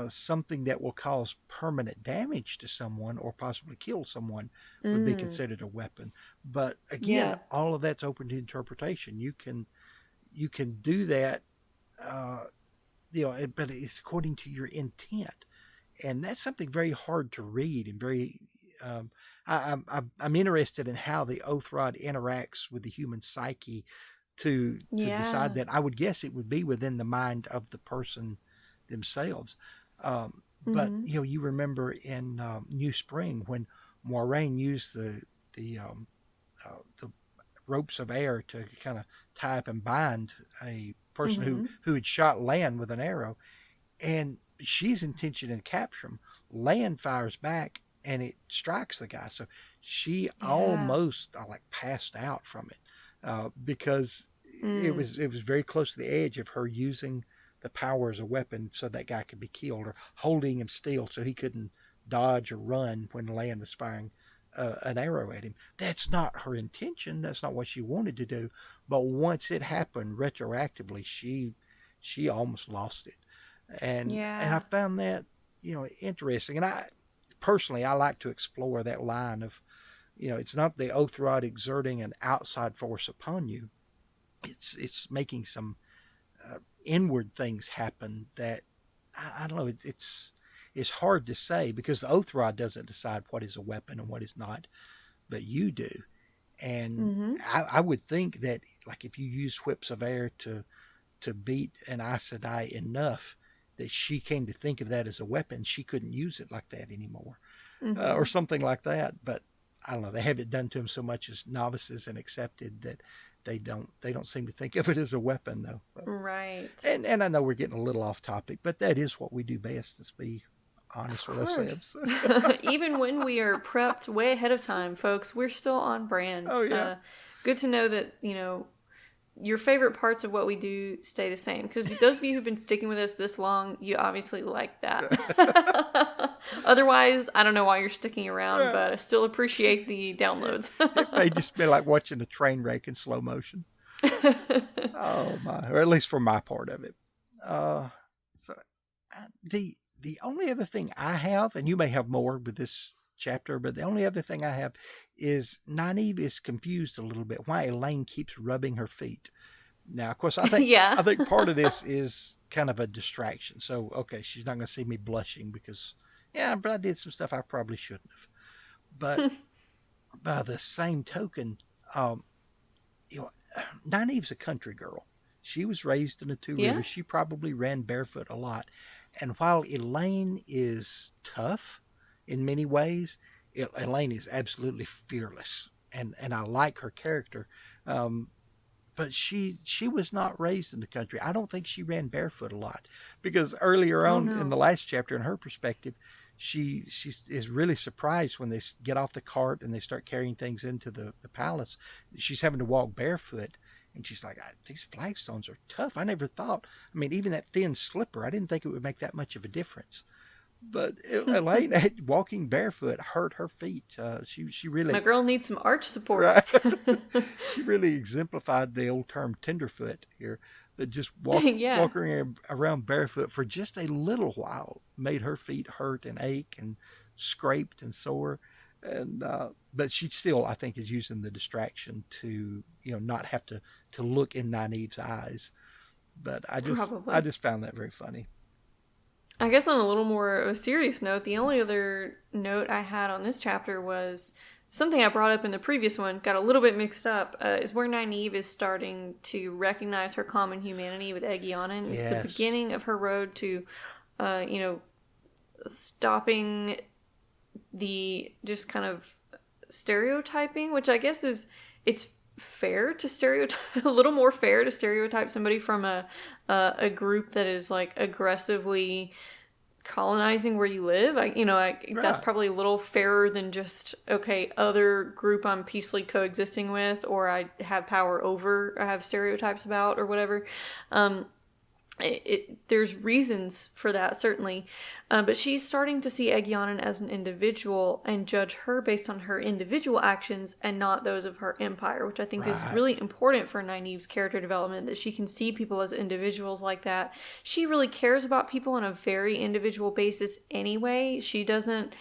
something that will cause permanent damage to someone or possibly kill someone would be Mm. considered a weapon. But again, Yeah. all of that's open to interpretation. You can do that, uh, but it's according to your intent, and that's something very hard to read and very. Um, I'm interested in how the oath rod interacts with the human psyche to decide Yeah. that. I would guess it would be within the mind of the person themselves. But Mm-hmm. you remember in New Spring when Moiraine used the ropes of air to kind of tie up and bind a person who Mm-hmm. who had shot Lan with an arrow, and she's intention to capture him. Lan fires back and it strikes the guy. So she Yeah. almost like passed out from it because it Mm. was it was very close to the edge of her using the power as a weapon so that guy could be killed, or holding him still so he couldn't dodge or run when Lan was firing an arrow at him. That's not her intention. That's not what she wanted to do. But once it happened retroactively, she almost lost it, and I Yeah. found that interesting. And I personally I like to explore that line of it's not the oath rod exerting an outside force upon you. It's making some inward things happen that I don't know. It's hard to say because the oath rod doesn't decide what is a weapon and what is not, but you do. And Mm-hmm. I would think that like if you use whips of air to beat an Aes Sedai enough that she came to think of that as a weapon, she couldn't use it like that anymore, or Mm-hmm. something like that. But I don't know. They have it done to them so much as novices and accepted that they don't seem to think of it as a weapon though. But, Right. and I know we're getting a little off topic, but that is what we do best. Let's be Of honest with ourselves. course. Even when we are prepped way ahead of time, folks, we're still on brand. Oh yeah. Good to know that, your favorite parts of what we do stay the same. Because those of you who've been sticking with us this long, you obviously like that. Otherwise, I don't know why you're sticking around, Yeah. but I still appreciate the downloads. It may just be like watching a train wreck in slow motion. Oh my, or at least for my part of it. Uh, so the only other thing I have, and you may have more with this chapter, but the only other thing I have is Nynaeve is confused a little bit why Elaine keeps rubbing her feet. Now, of course, I think Yeah. I think part of this is kind of a distraction. So, okay, she's not going to see me blushing because, yeah, but I did some stuff I probably shouldn't have. But by the same token, um, you know, Nynaeve's a country girl. She was raised in the Two Yeah. Rivers. She probably ran barefoot a lot. And while Elaine is tough in many ways, Elaine is absolutely fearless, and I like her character. Um, but she was not raised in the country. I don't think she ran barefoot a lot because earlier Oh, on in no. the last chapter, in her perspective, she is really surprised when they get off the cart and they start carrying things into the palace. She's having to walk barefoot, and she's like, "These flagstones are tough. I never thought. I mean, even that thin slipper, I didn't think it would make that much of a difference." But Elaine, walking barefoot, hurt her feet. She My really girl needs some arch support. right. She really exemplified the old term tenderfoot here. That just Yeah. walking around barefoot for just a little while made her feet hurt and ache and scraped and sore. And but she still, I think, is using the distraction to not have to look in Nynaeve's eyes. But I Probably. just found that very funny. I guess on a little more of a serious note, the only other note I had on this chapter was something I brought up in the previous one, got a little bit mixed up, is where Nynaeve is starting to recognize her common humanity with Aegyanan. It's the Yes. beginning of her road to, uh, you know, stopping the just kind of stereotyping, which I guess it's fair to stereotype a little more fair to stereotype somebody from a group that is like aggressively colonizing where you live. That's Right. probably a little fairer than just okay, other group I'm peacefully coexisting with, or I have power over, or have stereotypes about, or whatever. Um, there's reasons for that, certainly. But she's starting to see Egyanan as an individual and judge her based on her individual actions and not those of her empire, which I think is Right. really important for Nynaeve's character development, that she can see people as individuals like that. She really cares about people on a very individual basis anyway. She doesn't,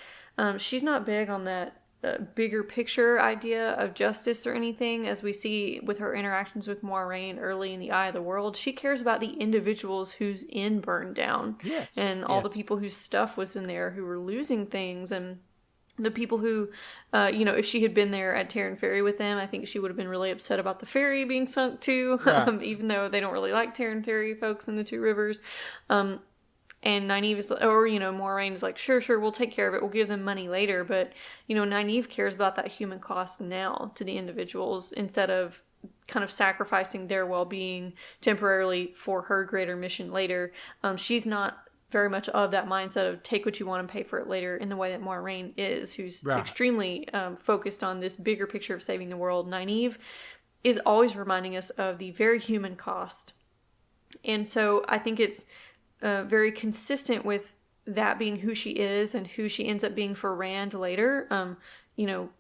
she's not big on that bigger picture idea of justice or anything, as we see with her interactions with Moiraine early in the Eye of the World. She cares about the individuals whose inn burned down, Yes. and all the people whose stuff was in there who were losing things, and the people who, if she had been there at Terran Ferry with them, I think she would have been really upset about the ferry being sunk too, Right. even though they don't really like Terran Ferry folks in the Two Rivers. And Nynaeve is, or, Moiraine is like, sure, we'll take care of it. We'll give them money later. But, Nynaeve cares about that human cost now to the individuals instead of kind of sacrificing their well-being temporarily for her greater mission later. She's not very much of that mindset of take what you want and pay for it later in the way that Moiraine is, who's Right. extremely focused on this bigger picture of saving the world. Nynaeve is always reminding us of the very human cost. And so I think it's very consistent with that being who she is and who she ends up being for Rand later.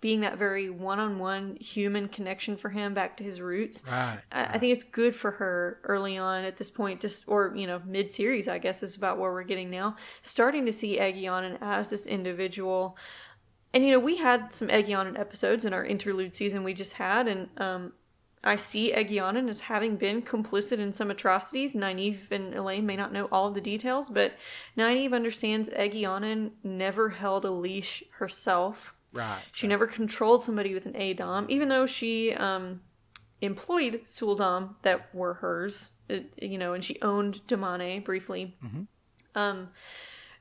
Being that very one-on-one human connection for him back to his roots. Right. I think it's good for her early on at this point, or mid-series, I guess is about where we're getting now, starting to see Egyanan as this individual. And we had some Egyanan episodes in our interlude season we just had, and I see Egyanan as having been complicit in some atrocities. Nynaeve and Elaine may not know all of the details, but Nynaeve understands Egyanan never held a leash herself. Right. She never controlled somebody with an ADOM, even though she employed Suldam that were hers, and she owned Damane briefly. Mm-hmm.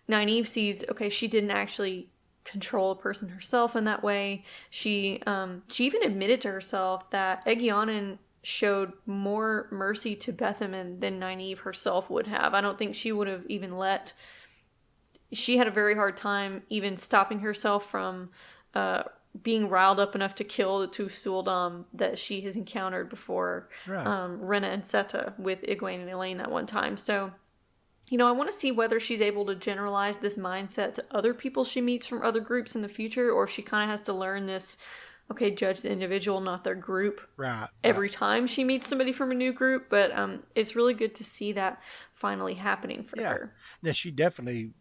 Nynaeve sees, okay, she didn't actually control a person herself in that way. She even admitted to herself that Egyanan showed more mercy to Bethaman than Nynaeve herself would have. I don't think she would have even she had a very hard time even stopping herself from being riled up enough to kill the two Suldam that she has encountered before, Right. Rena and Seta with Egwene and Elaine that one time. So I want to see whether she's able to generalize this mindset to other people she meets from other groups in the future, or if she kind of has to learn this, okay, judge the individual, not their group, Right. every time she meets somebody from a new group. But it's really good to see that finally happening for her. Now, she definitely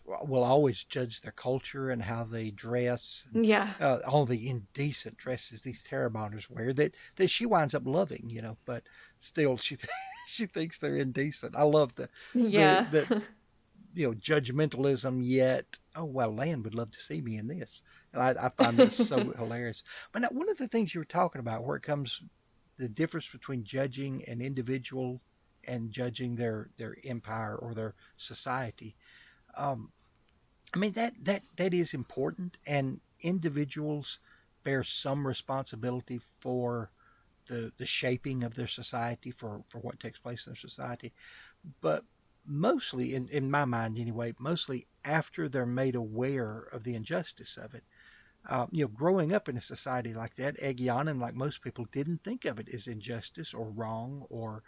will always judge their culture and how they dress. And, Yeah. all the indecent dresses these Terrabonders wear that she winds up loving, but still she she thinks they're indecent. I love Yeah. the judgmentalism, yet, oh, well, Land would love to see me in this. And I find this so hilarious. But now, one of the things you were talking about, where it comes, the difference between judging an individual and judging their empire or their society. I mean, that is important, and individuals bear some responsibility for the shaping of their society, for what takes place in their society. But mostly, in my mind anyway, mostly after they're made aware of the injustice of it. Growing up in a society like that, Egyanan, like most people, didn't think of it as injustice or wrong, or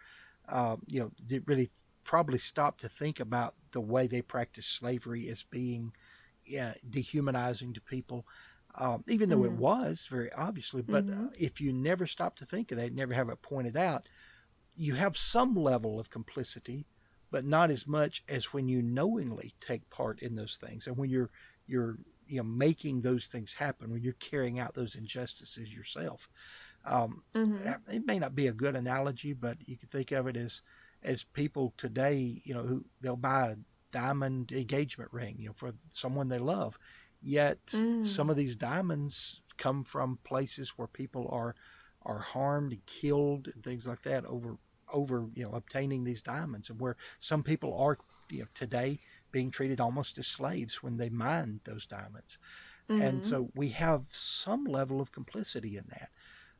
did really probably stopped to think about the way they practice slavery as being dehumanizing to people, even though it was very obviously. But if you never stop to think of that, never have it pointed out, you have some level of complicity, but not as much as when you knowingly take part in those things, and when you're making those things happen, when you're carrying out those injustices yourself. It may not be a good analogy, but you could think of it as people today, who they'll buy a diamond engagement ring, for someone they love. Yet some of these diamonds come from places where people are harmed and killed and things like that over obtaining these diamonds, and where some people are today being treated almost as slaves when they mine those diamonds. And so we have some level of complicity in that.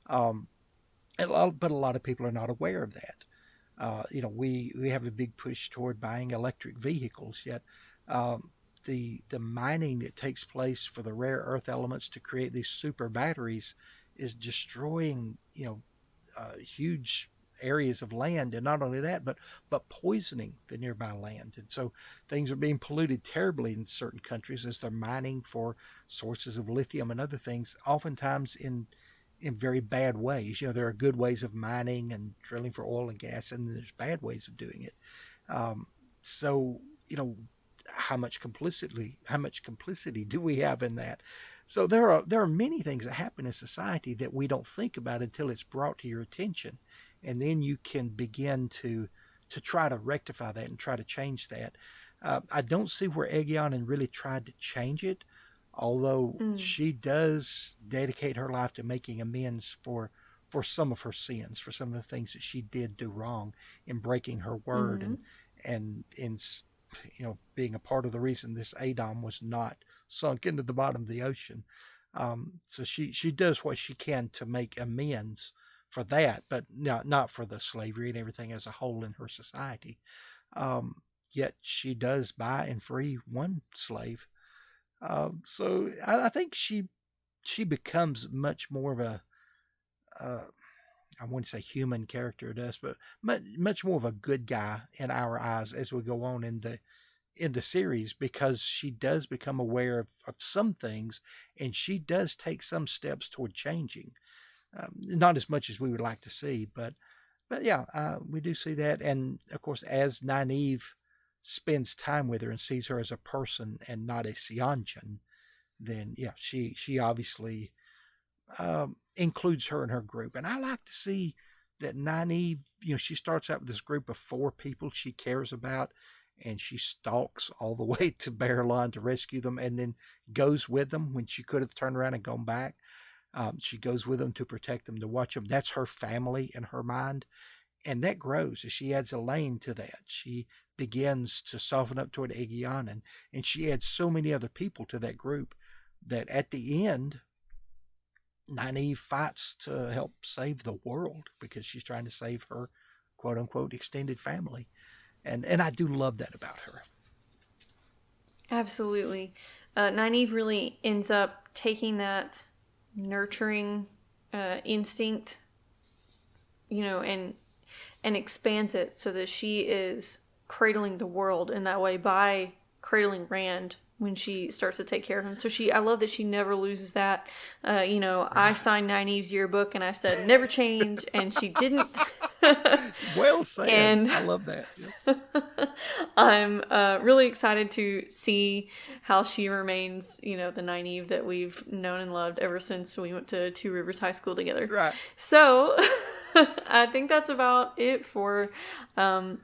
But a lot of people are not aware of that. We have a big push toward buying electric vehicles, yet the mining that takes place for the rare earth elements to create these super batteries is destroying huge areas of land, and not only that, but poisoning the nearby land. And so things are being polluted terribly in certain countries as they're mining for sources of lithium and other things, oftentimes in very bad ways. There are good ways of mining and drilling for oil and gas, and there's bad ways of doing it. Um, so how much complicity do we have in that? So there are many things that happen in society that we don't think about until it's brought to your attention, and then you can begin to try to rectify that and try to change that. I don't see where Egyanan really tried to change it, although she does dedicate her life to making amends for some of her sins, for some of the things that she did do wrong in breaking her word, Mm-hmm. and in being a part of the reason this Adam was not sunk into the bottom of the ocean. So she does what she can to make amends for that, but not for the slavery and everything as a whole in her society. Yet she does buy and free one slave. So I think she becomes much more of a uh, I wouldn't say human character to us, but much more of a good guy in our eyes as we go on in the series, because she does become aware of some things, and she does take some steps toward changing. Not as much as we would like to see, but yeah, we do see that. And of course, as Nynaeve spends time with her and sees her as a person and not a Seanchan, then yeah, she obviously includes her in her group. And I like to see that Nynaeve, she starts out with this group of 4 people she cares about, and she stalks all the way to Barrelon to rescue them, and then goes with them when she could have turned around and gone back. She goes with them to protect them, to watch them. That's her family in her mind. And that grows as she adds Elaine to that. She begins to soften up toward Egyanan, and she adds so many other people to that group that at the end, Nynaeve fights to help save the world because she's trying to save her quote unquote extended family. And I do love that about her. Absolutely. Nynaeve really ends up taking that nurturing instinct, and expands it so that she is cradling the world in that way by cradling Rand when she starts to take care of him. So I love that she never loses that. I signed Nynaeve's yearbook and I said never change, and she didn't. Well said. And I love that. Yes. I'm really excited to see how she remains, the Nynaeve that we've known and loved ever since we went to Two Rivers High School together. Right. So I think that's about it for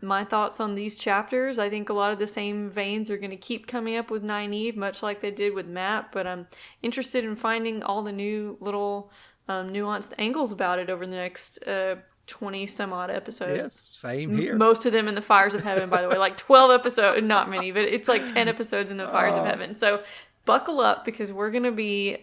my thoughts on these chapters. I think a lot of the same veins are going to keep coming up with Nynaeve, much like they did with Matt, but I'm interested in finding all the new little nuanced angles about it over the next 20 some odd episodes. Yes, same here. Most of them in the Fires of Heaven, by the way, like 12 episodes, not many, but it's like 10 episodes in the Fires of Heaven. So buckle up because we're going to be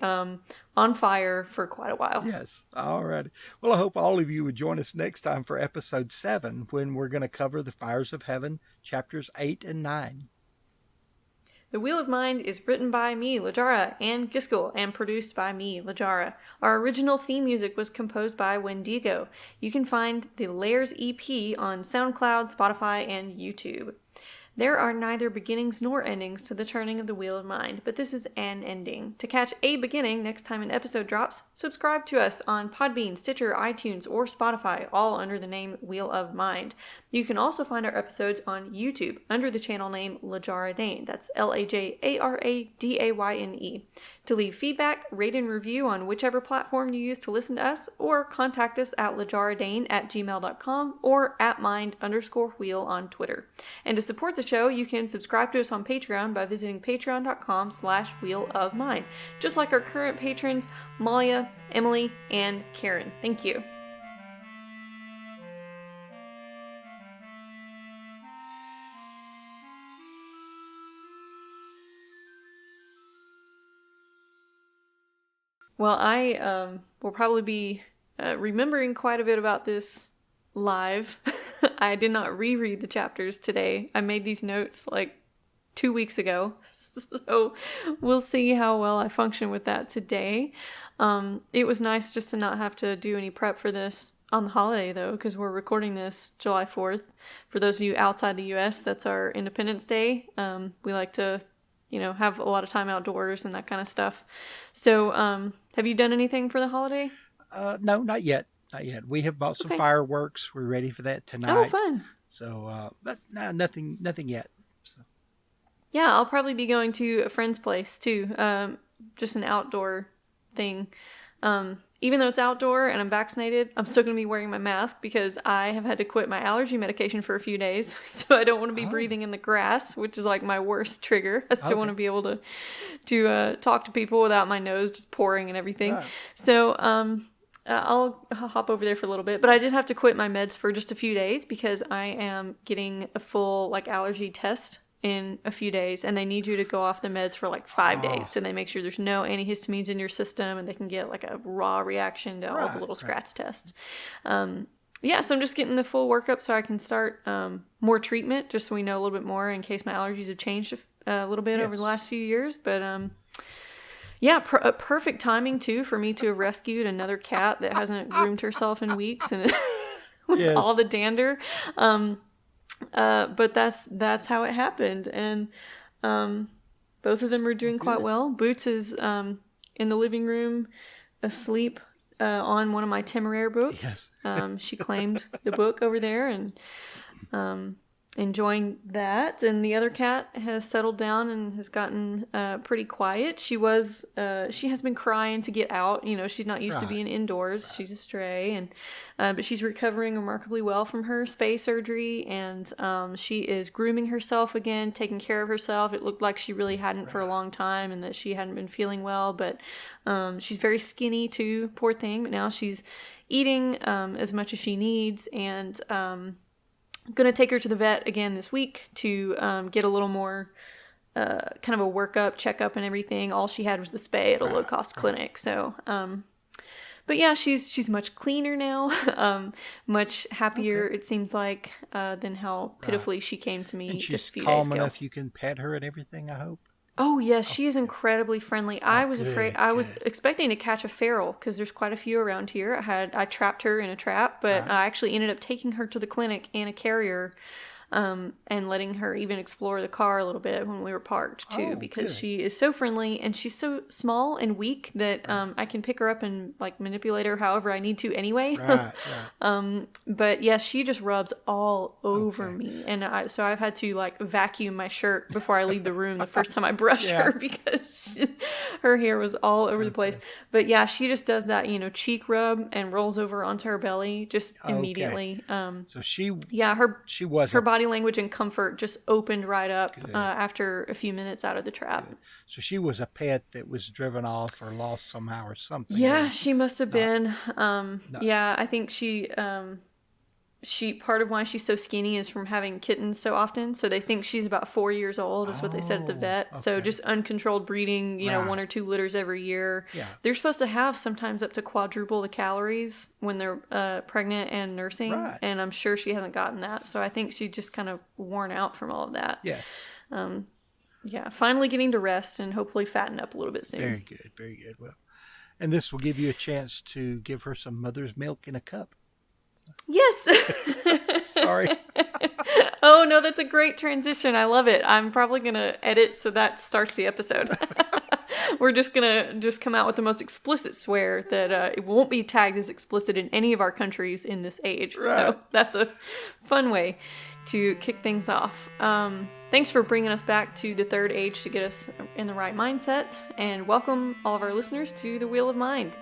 on fire for quite a while. Yes. All right. Well, I hope all of you would join us next time for episode 7, when we're going to cover the Fires of Heaven, chapters 8 and 9. The Wheel of Mind is written by me, Lajara, and Giskel, and produced by me, Lajara. Our original theme music was composed by Wendigo. You can find the Lairs EP on SoundCloud, Spotify, and YouTube. There are neither beginnings nor endings to the turning of the Wheel of Mind, but this is an ending. To catch a beginning next time an episode drops, subscribe to us on Podbean, Stitcher, iTunes, or Spotify, all under the name Wheel of Mind. You can also find our episodes on YouTube under the channel name Lajara Dane. That's Lajaradayne. To leave feedback, rate and review on whichever platform you use to listen to us, or contact us at lajaradane@gmail.com or @mind_wheel on Twitter. And to support the show, you can subscribe to us on Patreon by visiting patreon.com/Wheel of Mind, just like our current patrons, Malia, Emily, and Karen. Thank you. Well, I will probably be remembering quite a bit about this live. I did not reread the chapters today. I made these notes like 2 weeks ago. So we'll see how well I function with that today. It was nice just to not have to do any prep for this. on the holiday, though, because we're recording this July 4th. For those of you outside the U.S., that's our Independence Day. We like to, have a lot of time outdoors and that kind of stuff. So, have you done anything for the holiday? No, not yet. Not yet. We have bought some fireworks. We're ready for that tonight. Oh, fun. So, but no, nothing yet. So. Yeah, I'll probably be going to a friend's place, too. Just an outdoor thing. Even though it's outdoor and I'm vaccinated, I'm still going to be wearing my mask because I have had to quit my allergy medication for a few days. So I don't want to be breathing in the grass, which is like my worst trigger. I still want to be able to talk to people without my nose just pouring and everything. Right. So I'll hop over there for a little bit. But I did have to quit my meds for just a few days because I am getting a full allergy test in a few days, and they need you to go off the meds for 5 days, so they make sure there's no antihistamines in your system, and they can get a raw reaction to all the little scratch tests. So I'm just getting the full workup so I can start more treatment, just so we know a little bit more in case my allergies have changed a little bit over the last few years. But perfect timing too for me to have rescued another cat that hasn't groomed herself in weeks and with all the dander. But that's how it happened, and both of them are doing quite well. Boots is in the living room asleep on one of my Temeraire books. Yes. She claimed the book over there and enjoying that. And the other cat has settled down and has gotten pretty quiet. She has been crying to get out. She's not used to being indoors. Right. She's a stray, and but she's recovering remarkably well from her spay surgery, and she is grooming herself again, taking care of herself. It looked like she really hadn't for a long time, and that she hadn't been feeling well. But she's very skinny too, poor thing. But now she's eating as much as she needs, and I'm going to take her to the vet again this week to get a little more kind of a workup, checkup, and everything. All she had was the spay at a low-cost clinic. So, but yeah, she's much cleaner now, much happier, it seems like, than how pitifully she came to me just a few days ago. And she's calm enough you can pet her and everything, I hope? Oh, yes, she is incredibly friendly. I was expecting to catch a feral because there's quite a few around here. I trapped her in a trap, but I actually ended up taking her to the clinic in a carrier and letting her even explore the car a little bit when we were parked too, because she is so friendly and she's so small and weak that I can pick her up and manipulate her however I need to anyway. But yeah, she just rubs all over me, and so I've had to vacuum my shirt before I leave the room the first time I brush her because her hair was all over the place. But yeah, she just does that cheek rub and rolls over onto her belly just immediately. So she her body language and comfort just opened right up after a few minutes out of the trap. Good. So she was a pet that was driven off or lost somehow or something. Yeah, she must have been. Yeah, I think she part of why she's so skinny is from having kittens so often. So they think she's about 4 years old. That's what they said at the vet. Okay. So just uncontrolled breeding, 1 or 2 litters every year. Yeah. They're supposed to have sometimes up to quadruple the calories when they're pregnant and nursing. Right. And I'm sure she hasn't gotten that. So I think she's just kind of worn out from all of that. Yes. Yeah, finally getting to rest and hopefully fatten up a little bit soon. Very good, very good. Well, and this will give you a chance to give her some mother's milk in a cup. Yes. Sorry. Oh, no, that's a great transition. I love it. I'm probably going to edit so that starts the episode. We're just going to come out with the most explicit swear that it won't be tagged as explicit in any of our countries in this age. Right. So that's a fun way to kick things off. Thanks for bringing us back to the third age to get us in the right mindset. And welcome all of our listeners to the Wheel of Mind.